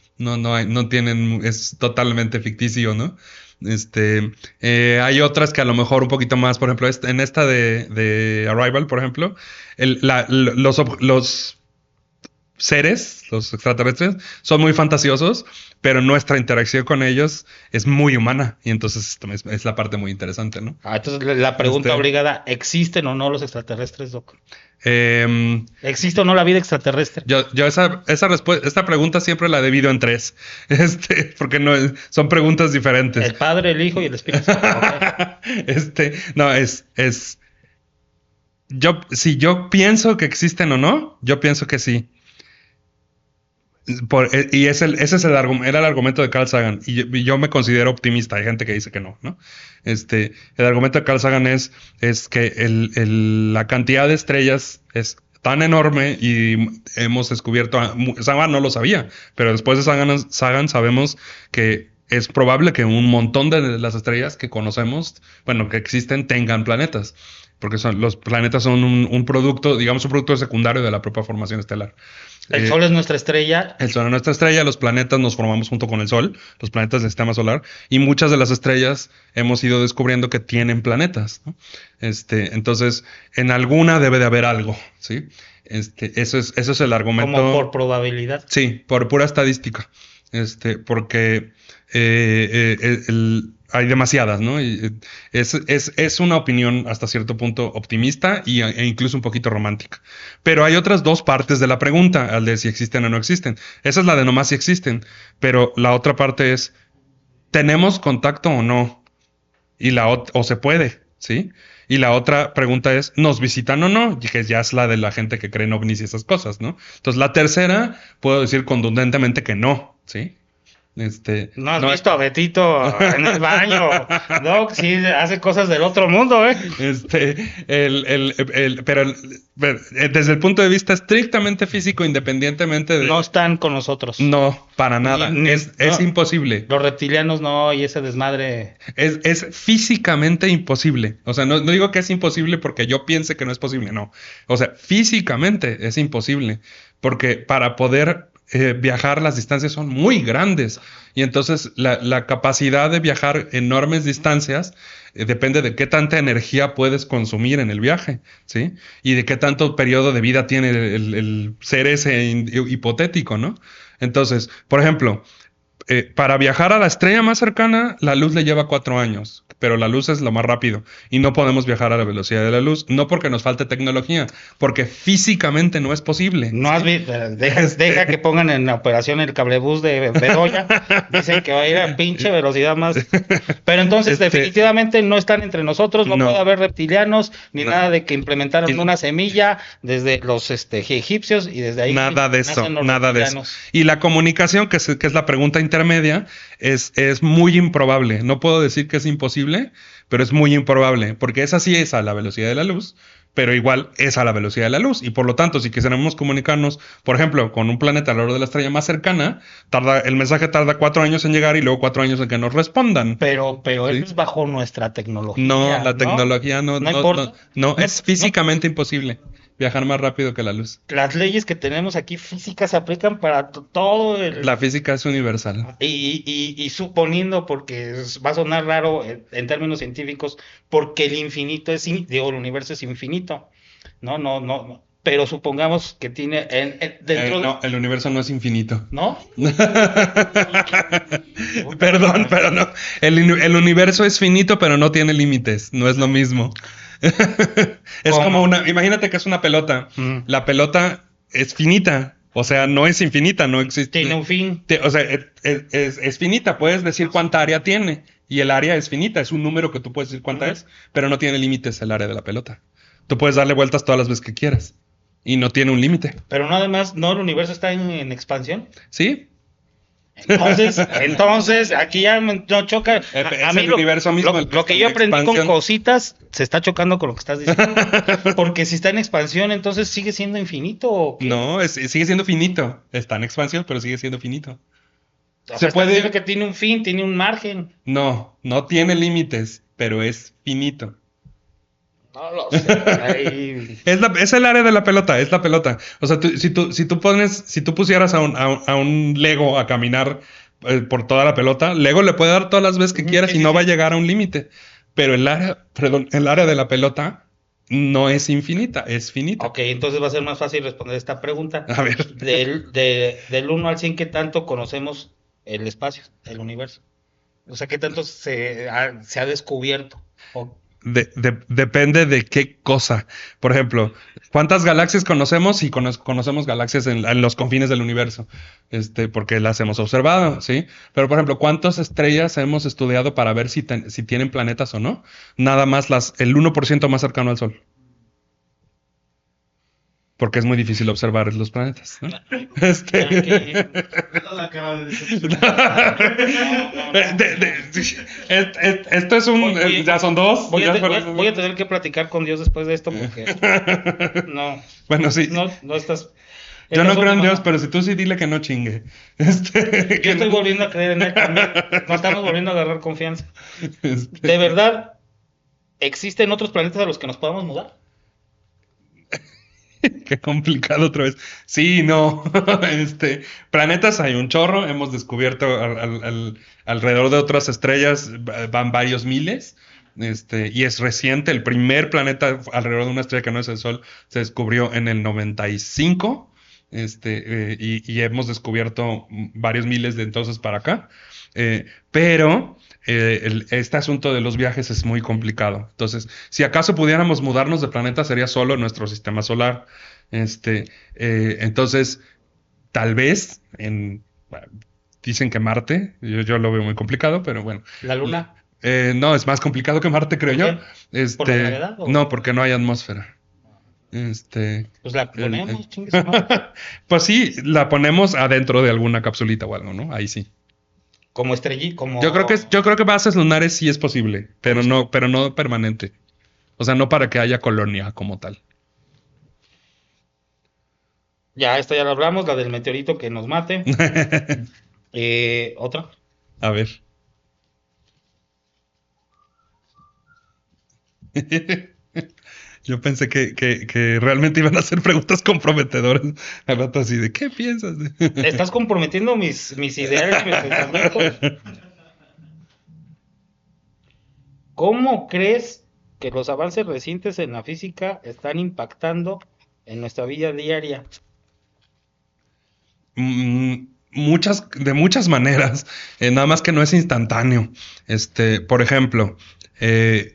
tienen, es totalmente ficticio, ¿no? Hay otras que a lo mejor un poquito más, por ejemplo, en esta de Arrival, por ejemplo, los seres, los extraterrestres, son muy fantasiosos, pero nuestra interacción con ellos es muy humana, y entonces es la parte muy interesante, ¿no? Entonces la pregunta obligada, ¿existen o no los extraterrestres, Doc? ¿Existe o no la vida extraterrestre? Yo esta pregunta siempre la divido en tres, porque no son preguntas diferentes. El Padre, el Hijo y el Espíritu Santo. Si yo pienso que existen o no, yo pienso que sí. Ese es era el argumento de Carl Sagan, y yo me considero optimista. Hay gente que dice que no, ¿no? El argumento de Carl Sagan es que la cantidad de estrellas es tan enorme, y hemos descubierto, Sagan no lo sabía, pero después de Sagan sabemos que es probable que un montón de las estrellas que conocemos, bueno, que existen, tengan planetas, porque los planetas son un producto, digamos, un producto secundario de la propia formación estelar. El Sol es nuestra estrella. El Sol es nuestra estrella, los planetas nos formamos junto con el Sol, los planetas del sistema solar, y muchas de las estrellas hemos ido descubriendo que tienen planetas, ¿no? Entonces, en alguna debe de haber algo, ¿sí? Eso es el argumento. Como por probabilidad. Sí, por pura estadística. Porque hay demasiadas, ¿no? Y es una opinión hasta cierto punto optimista e incluso un poquito romántica. Pero hay otras dos partes de la pregunta, al de si existen o no existen. Esa es la de nomás si existen. Pero la otra parte es, ¿tenemos contacto o no? O se puede, ¿sí? Y la otra pregunta es, ¿nos visitan o no? Y que ya es la de la gente que cree en ovnis y esas cosas, ¿no? Entonces, la tercera, puedo decir contundentemente que no, ¿sí? ¿No has visto a Betito en el baño? Doc, sí, hace cosas del otro mundo, ¿eh? Pero desde el punto de vista estrictamente físico, independientemente de... No están con nosotros. No, para nada. Es imposible. Los reptilianos no, y ese desmadre... Es físicamente imposible. O sea, no digo que es imposible porque yo piense que no es posible, no. O sea, físicamente es imposible. Porque para poder... viajar, las distancias son muy grandes, y entonces la capacidad de viajar enormes distancias depende de qué tanta energía puedes consumir en el viaje, ¿sí? Y de qué tanto periodo de vida tiene el ser ese hipotético, ¿no? Entonces, por ejemplo, Para viajar a la estrella más cercana, la luz le lleva 4 años, pero la luz es lo más rápido y no podemos viajar a la velocidad de la luz, no porque nos falte tecnología, porque físicamente no es posible. No has visto, deja que pongan en la operación el cablebús de Bedoya, dicen que va a ir a pinche velocidad más. Pero entonces definitivamente no están entre nosotros, no puede haber reptilianos, ni nada de que implementaron una semilla desde los egipcios y desde ahí. Nada de eso, nada de eso. Y la comunicación, que es la pregunta intermedia, es muy improbable. No puedo decir que es imposible, pero es muy improbable, porque esa sí es a la velocidad de la luz, pero igual es a la velocidad de la luz. Y por lo tanto, si quisiéramos comunicarnos, por ejemplo, con un planeta alrededor de la estrella más cercana, el mensaje tarda 4 años en llegar y luego 4 años en que nos respondan. Pero ¿sí? Es bajo nuestra tecnología. No, la tecnología no importa. No, es físicamente imposible viajar más rápido que la luz. Las leyes que tenemos aquí físicas se aplican para todo La física es universal. Y suponiendo, porque va a sonar raro en términos científicos, porque el infinito el universo es infinito. No. Pero supongamos que tiene no, el universo no es infinito. ¿No? Perdón, pero no. El universo es finito, pero no tiene límites. No es lo mismo. Es como imagínate que es una pelota. La pelota es finita. O sea, no es infinita, no existe. Tiene un fin. O sea, es finita. Puedes decir cuánta área tiene. Y el área es finita. Es un número que tú puedes decir cuánta es. Pero no tiene límites el área de la pelota. Tú puedes darle vueltas todas las veces que quieras. Y no tiene un límite. Pero no, además, ¿no el universo está en expansión? Sí. Entonces, aquí ya no choca. A mí el universo mismo. Lo que yo aprendí con cositas se está chocando con lo que estás diciendo. Porque si está en expansión, entonces sigue siendo infinito. ¿O qué? No, sigue siendo finito. Está en expansión, pero sigue siendo finito. O sea, puede decir que tiene un fin, tiene un margen. No tiene límites, pero es finito. No lo sé. Es el área de la pelota, es la pelota. O sea, si tú pusieras a un Lego a caminar por toda la pelota, Lego le puede dar todas las veces que quieras y no va a llegar a un límite. Pero el área de la pelota no es infinita, es finita. Ok, entonces va a ser más fácil responder esta pregunta. A ver. Del 1 al 100, ¿qué tanto conocemos el espacio, el universo? O sea, ¿qué tanto se ha descubierto? Depende de qué cosa. Por ejemplo, ¿cuántas galaxias conocemos? Y conocemos galaxias en los confines del universo, porque las hemos observado, ¿sí? Pero, por ejemplo, ¿cuántas estrellas hemos estudiado para ver si tienen planetas o no? Nada más el 1% más cercano al Sol. Porque es muy difícil observar los planetas, ¿no? Esto es ya son 2. Voy a tener que platicar con Dios después de esto porque no. Bueno, sí. No estás. Yo no creo en Dios, pero si tú sí dile que no chingue. Yo estoy volviendo a creer en él también. Nos estamos volviendo a agarrar confianza. ¿De verdad existen otros planetas a los que nos podamos mudar? Qué complicado otra vez. Sí, no. Planetas hay un chorro. Hemos descubierto alrededor de otras estrellas van varios miles. Y es reciente. El primer planeta alrededor de una estrella que no es el Sol se descubrió en el 95. Y hemos descubierto varios miles de entonces para acá. Pero este asunto de los viajes es muy complicado. Entonces, si acaso pudiéramos mudarnos de planeta, sería solo nuestro sistema solar. Entonces, tal vez dicen que Marte, yo lo veo muy complicado, pero bueno. ¿La Luna? No, es más complicado que Marte, creo yo. ¿Por la gravedad? No, porque no hay atmósfera. Pues la ponemos, Pues sí, la ponemos adentro de alguna capsulita o algo, ¿no? Ahí sí. Como estrellita, como... Yo creo que bases lunares sí es posible, pero no permanente. O sea, no para que haya colonia como tal. Ya, esta ya la hablamos, la del meteorito que nos mate. ¿Otra? A ver. Yo pensé que realmente iban a hacer preguntas comprometedoras. Al rato así de, ¿qué piensas? Estás comprometiendo mis ideales, mis pensamientos. ¿Cómo crees que los avances recientes en la física están impactando en nuestra vida diaria? de muchas maneras, nada más que no es instantáneo. Por ejemplo,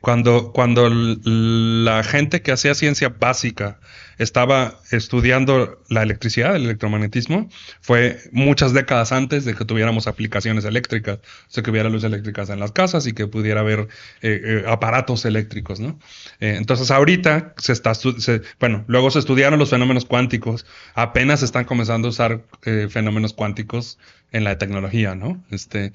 cuando la gente que hacía ciencia básica estaba estudiando la electricidad, el electromagnetismo, fue muchas décadas antes de que tuviéramos aplicaciones eléctricas, o sea, que hubiera luz eléctricas en las casas y que pudiera haber aparatos eléctricos, ¿no? Entonces ahorita luego se estudiaron los fenómenos cuánticos, apenas están comenzando a usar fenómenos cuánticos en la tecnología, ¿no? Entonces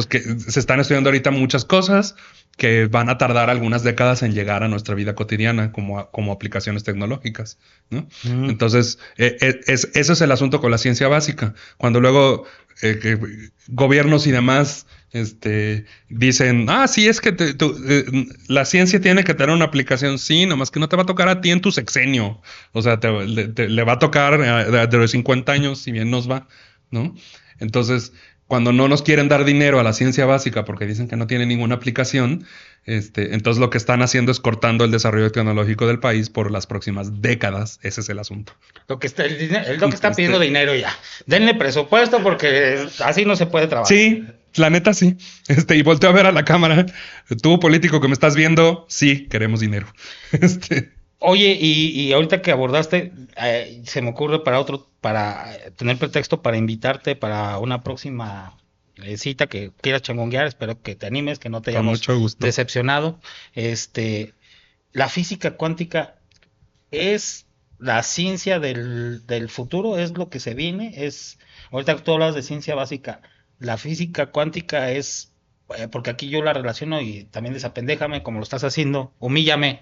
que se están estudiando ahorita muchas cosas que van a tardar algunas décadas en llegar a nuestra vida cotidiana como aplicaciones tecnológicas, ¿no? Entonces, ese es el asunto con la ciencia básica. Cuando luego gobiernos y demás dicen, sí, es que la ciencia tiene que tener una aplicación, sí, nomás que no te va a tocar a ti en tu sexenio. O sea, le va a tocar de los 50 años, si bien nos va, ¿no? Entonces, cuando no nos quieren dar dinero a la ciencia básica porque dicen que no tiene ninguna aplicación, entonces lo que están haciendo es cortando el desarrollo tecnológico del país por las próximas décadas. Ese es el asunto. Lo que está pidiendo dinero ya. Denle presupuesto porque así no se puede trabajar. Sí, la neta sí. Y volteo a ver a la cámara. Tú, político que me estás viendo, sí, queremos dinero. Oye, y ahorita que abordaste, se me ocurre para tener pretexto para invitarte para una próxima cita que quieras changonguear. Espero que te animes, que no te hayamos decepcionado. La física cuántica es la ciencia del futuro, es lo que se viene. Ahorita tú hablas de ciencia básica, la física cuántica es, porque aquí yo la relaciono y también desapendéjame como lo estás haciendo, humíllame.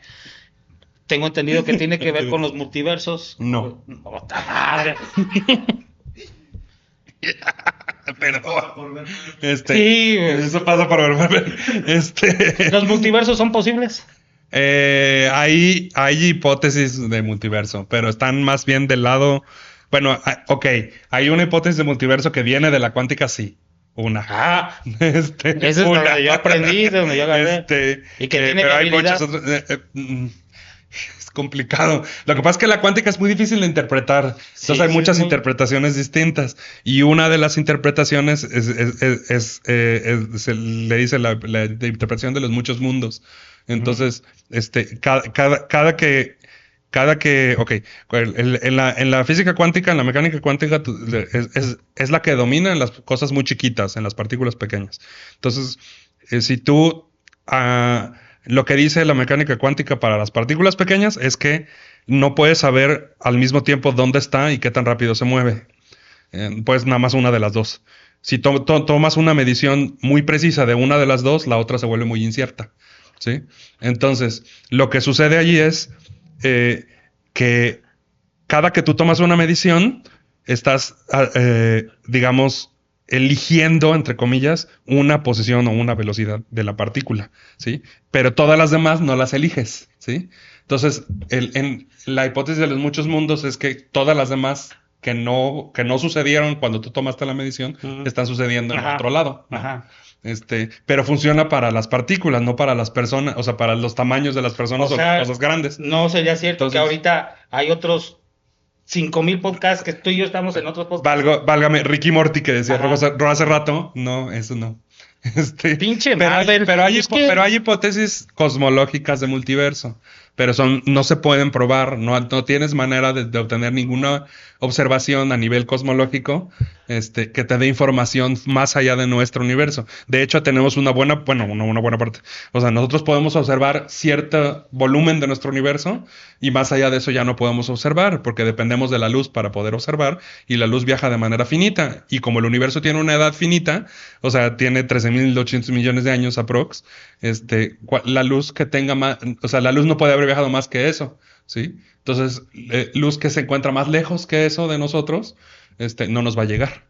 Tengo entendido que tiene que ver con los multiversos. No. ¡Puta madre! Perdón. Sí, eso pasa por volver. ¿Los multiversos son posibles? Hay hipótesis de multiverso, pero están más bien del lado... Bueno, hay una hipótesis de multiverso que viene de la cuántica, sí. Una. Eso es donde yo aprendí, donde yo agarré. Y que tiene pero que hay muchas otras... Es complicado. Lo que pasa es que la cuántica es muy difícil de interpretar. Entonces hay muchas interpretaciones distintas. Y una de las interpretaciones se le dice la interpretación de los muchos mundos. Entonces, en la física cuántica, en la mecánica cuántica, es la que domina en las cosas muy chiquitas, en las partículas pequeñas. Entonces, si tú... lo que dice la mecánica cuántica para las partículas pequeñas es que no puedes saber al mismo tiempo dónde está y qué tan rápido se mueve. Pues nada más una de las dos. Si tomas una medición muy precisa de una de las dos, la otra se vuelve muy incierta, ¿sí? Entonces, lo que sucede allí es que cada que tú tomas una medición, estás, digamos, eligiendo, entre comillas, una posición o una velocidad de la partícula, ¿sí? Pero todas las demás no las eliges, ¿sí? Entonces, en la hipótesis de los muchos mundos es que todas las demás que no sucedieron cuando tú tomaste la medición, están sucediendo en otro lado, ¿no? Ajá. Pero funciona para las partículas, no para las personas, o sea, para los tamaños de las personas o cosas grandes. No sería cierto. Entonces, que ahorita hay otros 5,000 podcasts que tú y yo estamos en otros podcasts. Válgame, Ricky Morty que decía hace rato, no, eso no. Pinche pero hay hipótesis cosmológicas de multiverso, pero no se pueden probar, no tienes manera de obtener ninguna observación a nivel cosmológico que te dé información más allá de nuestro universo. De hecho, tenemos una buena parte. O sea, nosotros podemos observar cierto volumen de nuestro universo y más allá de eso ya no podemos observar porque dependemos de la luz para poder observar y la luz viaja de manera finita. Y como el universo tiene una edad finita, o sea, tiene 13.800 millones de años aprox, la luz que tenga más, o sea, la luz no puede haber viajado más que eso, ¿sí? Entonces, luz que se encuentra más lejos que eso de nosotros, no nos va a llegar,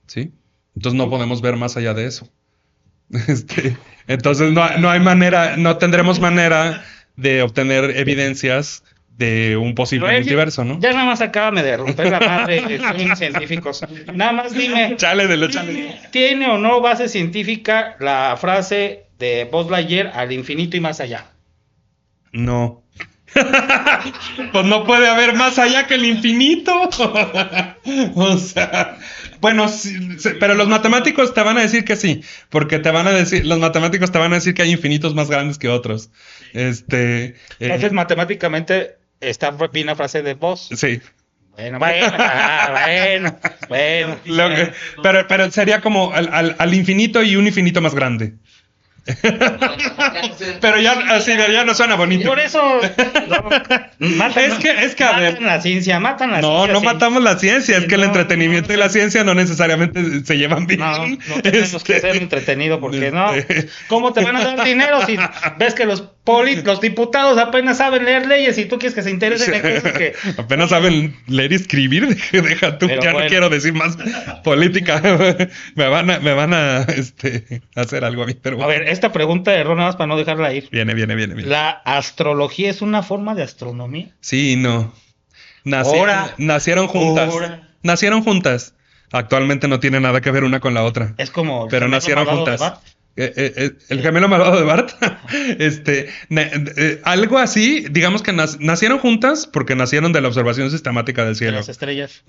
¿sí? Entonces no podemos ver más allá de eso. Entonces no hay manera, no tendremos manera de obtener evidencias de un posible multiverso, ¿no? Ya nada más acábame de romper la madre de científicos. Nada más dime. Chale. ¿Tiene o no base científica la frase de Buzz Lightyear al infinito y más allá? No. Pues no puede haber más allá que el infinito. O sea, bueno, sí, pero los matemáticos te van a decir que sí, porque los matemáticos te van a decir que hay infinitos más grandes que otros. Entonces, matemáticamente, está bien la frase de Boss. Sí. Bueno. Pero sería como al infinito y un infinito más grande. Pero ya no suena bonito. Por eso matan la ciencia. No matamos la ciencia, es que el entretenimiento y la ciencia no necesariamente se llevan bien. No tenemos que ser entretenido porque no. ¿Cómo te van a dar dinero si ves que los diputados apenas saben leer leyes y tú quieres que se interesen en cosas que apenas saben leer y escribir? Deja tú, ya no quiero decir más política. me van a hacer algo a mí, pero a ver, esta pregunta de Ron, nada más para no dejarla ir. Viene. ¿La astrología es una forma de astronomía? Sí y no. Nacieron juntas. Nacieron juntas. Actualmente no tiene nada que ver una con la otra. Es como... Pero nacieron juntas. El gemelo malvado de Bart. Algo así, digamos que nacieron juntas porque nacieron de la observación sistemática del cielo. De las estrellas.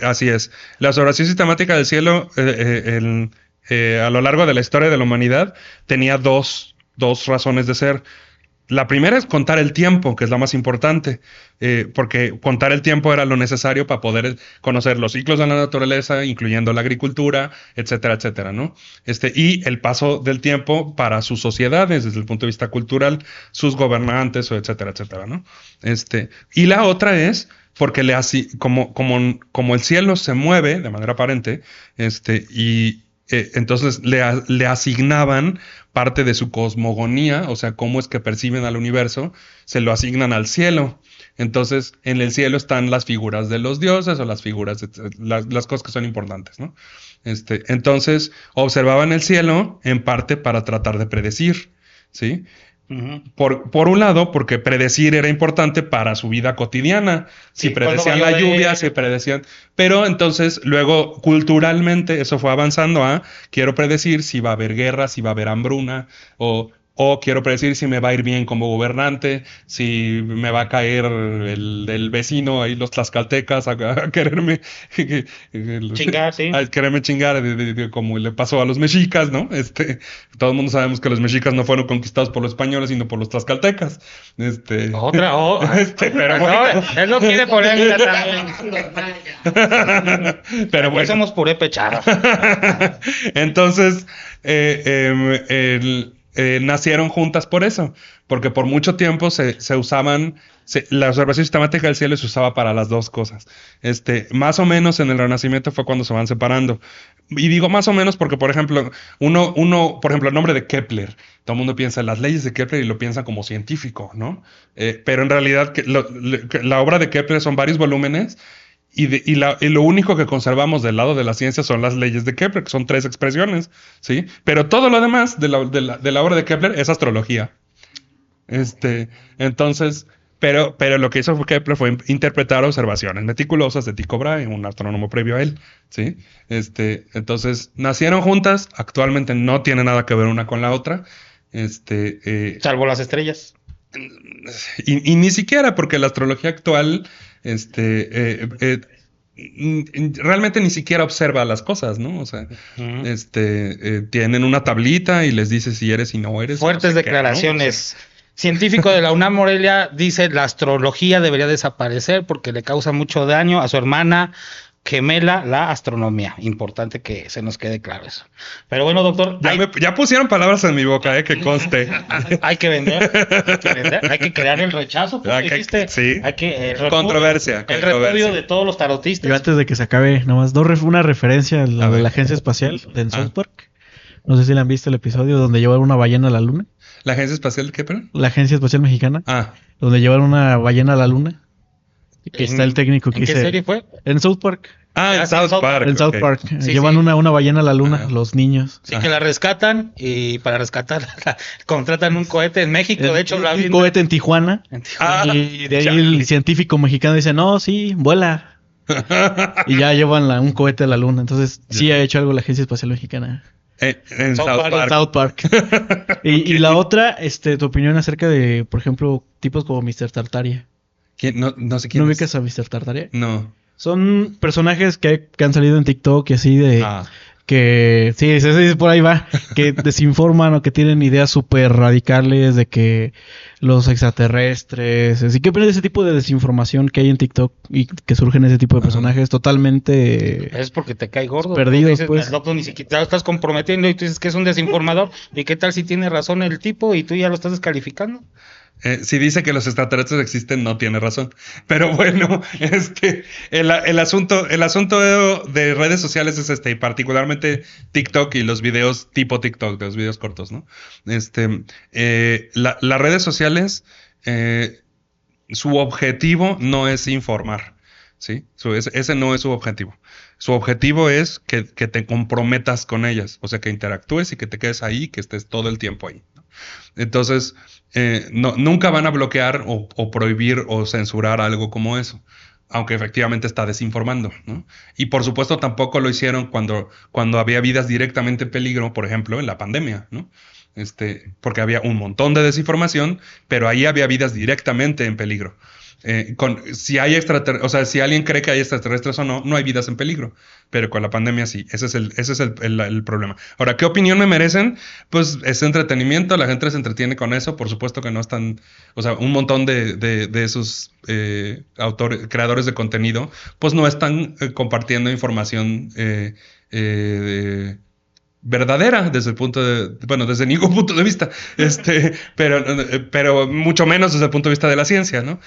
Así es. La observación sistemática del cielo a lo largo de la historia de la humanidad tenía dos razones de ser. La primera es contar el tiempo, que es la más importante, porque contar el tiempo era lo necesario para poder conocer los ciclos de la naturaleza, incluyendo la agricultura, etcétera, etcétera, ¿no? Y el paso del tiempo para sus sociedades, desde el punto de vista cultural, sus gobernantes, etcétera, etcétera, ¿no? Y la otra es porque como el cielo se mueve de manera aparente, entonces le asignaban parte de su cosmogonía, o sea, cómo es que perciben al universo, se lo asignan al cielo. Entonces, en el cielo están las figuras de los dioses o las figuras, las cosas que son importantes, ¿no? Entonces, observaban el cielo en parte para tratar de predecir, ¿sí? Uh-huh. Por un lado, porque predecir era importante para su vida cotidiana. Si predecían la lluvia, si predecían... Pero entonces, luego, culturalmente, eso fue avanzando a... Quiero predecir si va a haber guerra, si va a haber hambruna, o quiero predecir si me va a ir bien como gobernante, si me va a caer el vecino, ahí los tlaxcaltecas, a quererme... chingar, sí. A quererme chingar, como le pasó a los mexicas, ¿no? Todo el mundo sabemos que los mexicas no fueron conquistados por los españoles, sino por los tlaxcaltecas. Pero bueno, él no quiere poner también. Pero bueno. Somos puré pechado. Entonces, nacieron juntas por eso, porque por mucho tiempo se usaban, la observación sistemática del cielo se usaba para las dos cosas. Más o menos en el Renacimiento fue cuando se van separando. Y digo más o menos porque, por ejemplo, por ejemplo, el nombre de Kepler, todo el mundo piensa en las leyes de Kepler y lo piensa como científico, ¿no? Pero en realidad la obra de Kepler son varios volúmenes. Y lo único que conservamos del lado de la ciencia son las leyes de Kepler, que son 3 expresiones, ¿sí? Pero todo lo demás de la obra de Kepler es astrología. Entonces, pero lo que hizo Kepler fue interpretar observaciones meticulosas de Tycho Brahe, un astrónomo previo a él, ¿sí? Entonces, nacieron juntas, actualmente no tiene nada que ver una con la otra. Salvo las estrellas. Y ni siquiera, porque la astrología actual... realmente ni siquiera observa las cosas, ¿no? O sea, tienen una tablita y les dice si eres y no eres. Fuertes declaraciones. ¿No? Científico de la UNAM Morelia dice la astrología debería desaparecer porque le causa mucho daño a su hermana gemela, la astronomía. Importante que se nos quede claro eso. Pero bueno, doctor... Ya pusieron palabras en mi boca, que conste. Hay que vender. Hay que crear el rechazo. Dijiste, sí. Hay que... Controversia. El repudio de todos los tarotistas. Yo antes de que se acabe, nomás una referencia a la de la agencia espacial de South Park. No sé si le han visto el episodio donde llevaron una ballena a la luna. ¿La agencia espacial qué, perdón? La agencia espacial mexicana. Donde llevaron una ballena a la luna. Que está el técnico que dice... ¿En qué serie fue? En South Park. En South Park. En South Park. Sí, llevan una ballena a la luna, los niños. Sí, que la rescatan y para rescatarla contratan un cohete en México. De hecho, un cohete en Tijuana. Y de ahí el científico mexicano dice, no, sí, vuela. Y ya llevan un cohete a la luna. Entonces, sí ha hecho algo la Agencia Espacial Mexicana. En South Park. Y la otra, tu opinión acerca de, por ejemplo, tipos como Mr. Tartaria. ¿Quién? No sé quién ¿No es. ubicas a Mr. Tartaria? No. Son personajes que han salido en TikTok y así de... Que sí, por ahí va, que desinforman o que tienen ideas súper radicales de que los extraterrestres. ¿Qué opinas de ese tipo de desinformación que hay en TikTok y que surgen ese tipo de personajes totalmente es porque te cae gordo, perdidos, dices, pues? El doctor ni siquiera lo estás comprometiendo y tú dices que es un desinformador. ¿Y qué tal si tiene razón el tipo y tú ya lo estás descalificando? Si dice que los extraterrestres existen, no tiene razón. Pero bueno, el asunto de redes sociales es y particularmente TikTok y los videos tipo TikTok, los videos cortos, ¿no? Las redes sociales, su objetivo no es informar, ¿sí? Ese no es su objetivo. Su objetivo es que te comprometas con ellas, o sea, que interactúes y que te quedes ahí, que estés todo el tiempo ahí, ¿no? Entonces, nunca van a bloquear o prohibir o censurar algo como eso, aunque efectivamente está desinformando, ¿no? Y por supuesto tampoco lo hicieron cuando había vidas directamente en peligro, por ejemplo, en la pandemia, ¿no? Porque había un montón de desinformación, pero ahí había vidas directamente en peligro. Si hay extraterrestres, o sea, si alguien cree que hay extraterrestres o no, no hay vidas en peligro. Pero con la pandemia sí, ese es el problema. Ahora, ¿qué opinión me merecen? Pues es entretenimiento, la gente se entretiene con eso, por supuesto que no están, o sea, un montón de esos creadores de contenido, pues no están compartiendo información verdadera desde el punto desde ningún punto de vista, pero mucho menos desde el punto de vista de la ciencia, ¿no?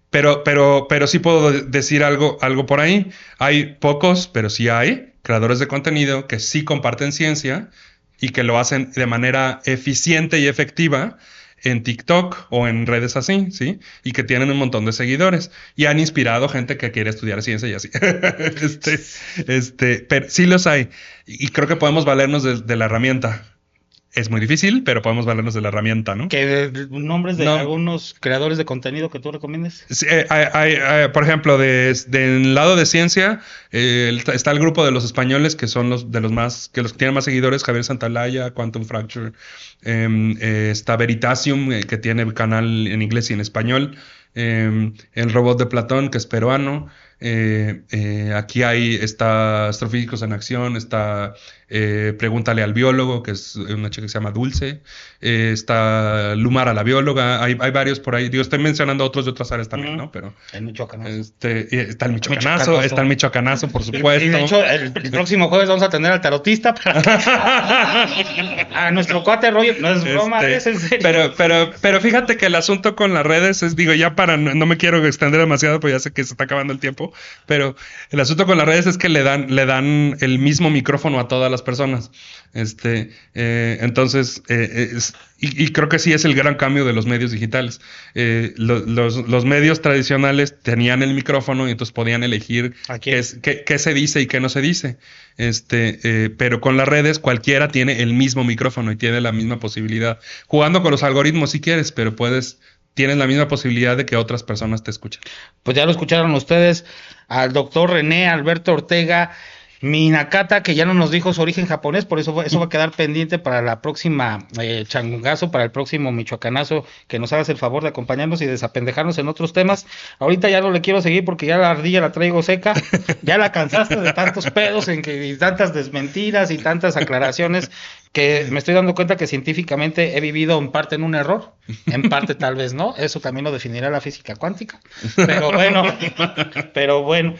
Pero sí puedo decir algo por ahí. Hay pocos, pero sí hay creadores de contenido que sí comparten ciencia y que lo hacen de manera eficiente y efectiva en TikTok o en redes así, ¿sí? Y que tienen un montón de seguidores y han inspirado gente que quiere estudiar ciencia y así. Pero sí los hay y creo que podemos valernos de la herramienta. Es muy difícil, pero podemos valernos de la herramienta, ¿no? ¿Qué nombres de algunos creadores de contenido que tú recomiendes? Sí, por ejemplo, del lado de ciencia, está el grupo de los españoles que son los que tienen más seguidores, Javier Santalaya, Quantum Fracture, está Veritasium, que tiene canal en inglés y en español, el robot de Platón, que es peruano. Aquí está Astrofísicos en Acción, está Pregúntale al Biólogo, que es una chica que se llama Dulce, está Lumara la bióloga, hay varios por ahí. Digo, estoy mencionando otros de otras áreas también, ¿no? Pero el Michoacanazo. Está el Michoacanazo, está el Michoacanazo, por supuesto. Y de hecho, el próximo jueves vamos a tener al tarotista a nuestro cuate Roger. No es broma, es en serio. Pero fíjate que el asunto con las redes es, digo, ya no me quiero extender demasiado, pues ya sé que se está acabando el tiempo, pero el asunto con las redes es que le dan el mismo micrófono a todas las personas. Entonces, y creo que sí es el gran cambio de los medios digitales. Los medios tradicionales tenían el micrófono y entonces podían elegir qué se dice y qué no se dice. Pero con las redes cualquiera tiene el mismo micrófono y tiene la misma posibilidad. Jugando con los algoritmos si quieres, pero tienes la misma posibilidad de que otras personas te escuchen. Pues ya lo escucharon ustedes al doctor René Alberto Ortega Minakata, que ya no nos dijo su origen japonés, por eso va a quedar pendiente para la próxima changungazo, para el próximo michoacanazo, que nos hagas el favor de acompañarnos y desapendejarnos en otros temas. Ahorita ya no le quiero seguir porque ya la ardilla la traigo seca, ya la cansaste de tantos pedos y tantas desmentiras y tantas aclaraciones, que me estoy dando cuenta que científicamente he vivido en parte en un error, en parte tal vez no, eso también lo definirá la física cuántica, pero bueno.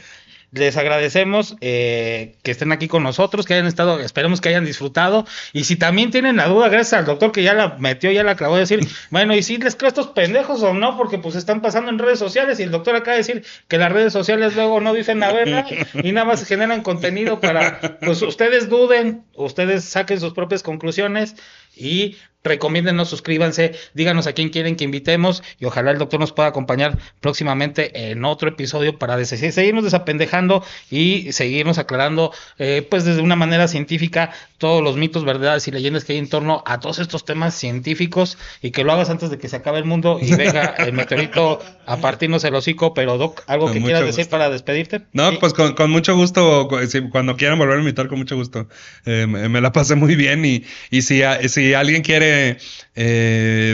Les agradecemos que estén aquí con nosotros, que hayan estado, esperemos que hayan disfrutado. Y si también tienen la duda, gracias al doctor que ya la metió, ya la acabó de decir, bueno, ¿y si les creo a estos pendejos o no? Porque pues están pasando en redes sociales y el doctor acaba de decir que las redes sociales luego no dicen la verdad y nada más generan contenido para, pues ustedes duden, ustedes saquen sus propias conclusiones y recomiéndenos, suscríbanse, díganos a quién quieren que invitemos y ojalá el doctor nos pueda acompañar próximamente en otro episodio para seguirnos desapendejando y seguirnos aclarando pues desde una manera científica todos los mitos, verdades y leyendas que hay en torno a todos estos temas científicos, y que lo hagas antes de que se acabe el mundo y venga el meteorito a partirnos el hocico. Pero Doc, ¿algo que quieras decir para despedirte? No, ¿sí? Pues con mucho gusto, cuando quieran volver a invitar, con mucho gusto. Me la pasé muy bien y si alguien quiere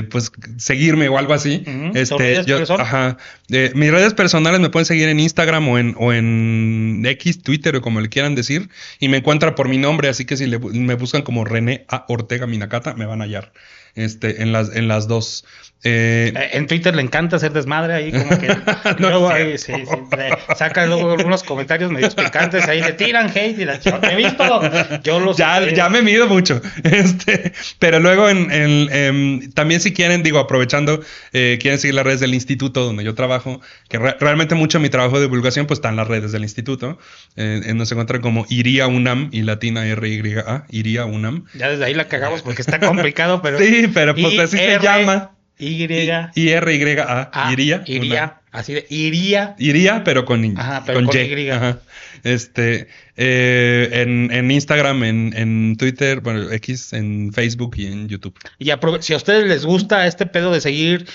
pues seguirme o algo así, mis redes personales me pueden seguir en Instagram o en X, Twitter o como le quieran decir, y me encuentran por mi nombre, así que si me buscan como René A. Ortega Minacata, me van a hallar en las dos. En Twitter le encanta hacer desmadre ahí, como que luego ahí, sí, saca luego algunos comentarios medio picantes, ahí le tiran hate y la he visto, yo los ya me mido mucho, pero luego también si quieren, aprovechando, quieren seguir las redes del instituto donde yo trabajo, que realmente mucho de mi trabajo de divulgación pues está en las redes del instituto, nos encuentran como Iría UNAM y latina RYA, Iría UNAM. Ya desde ahí la cagamos porque está complicado, pero sí, pero pues así se llama. IRYA. Iría. Así de Iría. Iría, pero con Y. Ajá, pero con Y. Ajá. En Instagram, en Twitter, bueno, X, en Facebook y en YouTube. Y si a ustedes les gusta este pedo de seguir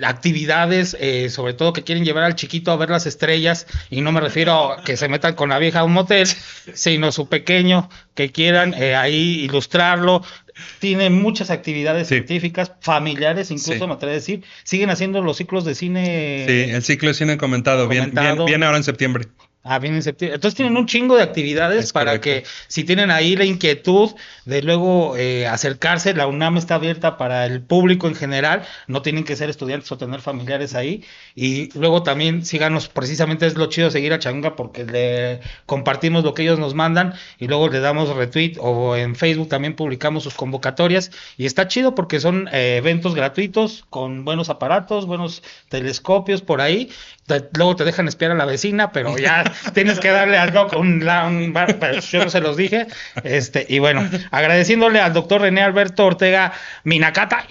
actividades, sobre todo que quieren llevar al chiquito a ver las estrellas, y no me refiero a que se metan con la vieja a un motel, sino su pequeño, que quieran ahí ilustrarlo. Tiene muchas actividades científicas, familiares, incluso me atrevo a decir. Siguen haciendo los ciclos de cine. Sí, el ciclo de cine comentado. Viene ahora en septiembre. Viene en septiembre. Entonces tienen un chingo de actividades para que, si tienen ahí la inquietud de luego acercarse, la UNAM está abierta para el público en general, no tienen que ser estudiantes o tener familiares ahí. Y luego también síganos, precisamente es lo chido de seguir a Changunga, porque le compartimos lo que ellos nos mandan y luego le damos retweet, o en Facebook también publicamos sus convocatorias, y está chido porque son eventos gratuitos con buenos aparatos, buenos telescopios por ahí. Luego te dejan espiar a la vecina, pero ya tienes que darle al doc un bar, yo no se los dije. Y bueno, agradeciéndole al doctor René Alberto Ortega Minacata,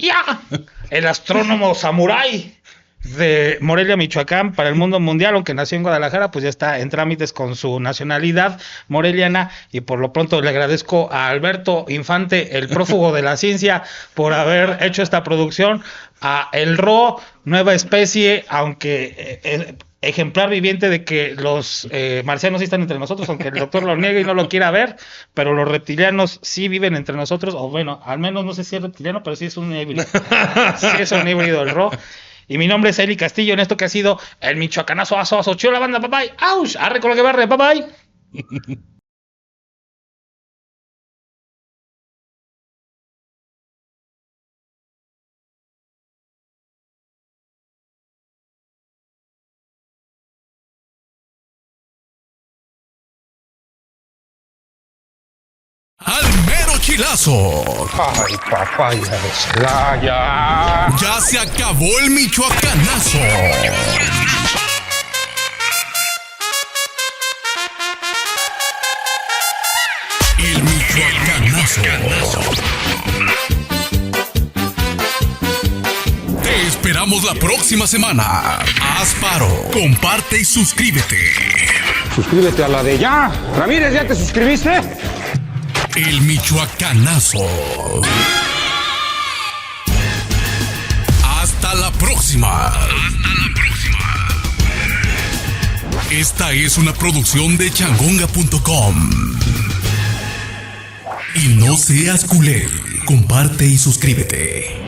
el astrónomo samurái de Morelia, Michoacán, para el mundo mundial, aunque nació en Guadalajara, pues ya está en trámites con su nacionalidad moreliana. Y por lo pronto le agradezco a Alberto Infante, el prófugo de la ciencia, por haber hecho esta producción, a El Ro, nueva especie, aunque ejemplar viviente de que los marcianos sí están entre nosotros, aunque el doctor lo niegue y no lo quiera ver, pero los reptilianos sí viven entre nosotros, o bueno, al menos no sé si es reptiliano, pero sí es un híbrido. Sí es un híbrido El Ro. Y mi nombre es Eli Castillo, en esto que ha sido el Michoacanazo, aso, chido la banda, bye bye, ¡aush! Arre con lo que barre, bye bye. Al mero chilazo. Ay, papaya de Celaya. Ya se acabó el Michoacanazo. El Michoacanazo. Te esperamos la próxima semana. Haz paro, comparte y suscríbete. Suscríbete a la de ya. Ramírez, ¿ya te suscribiste? El Michoacanazo. Hasta la próxima. Esta es una producción de changunga.com. Y no seas culé. Comparte y suscríbete.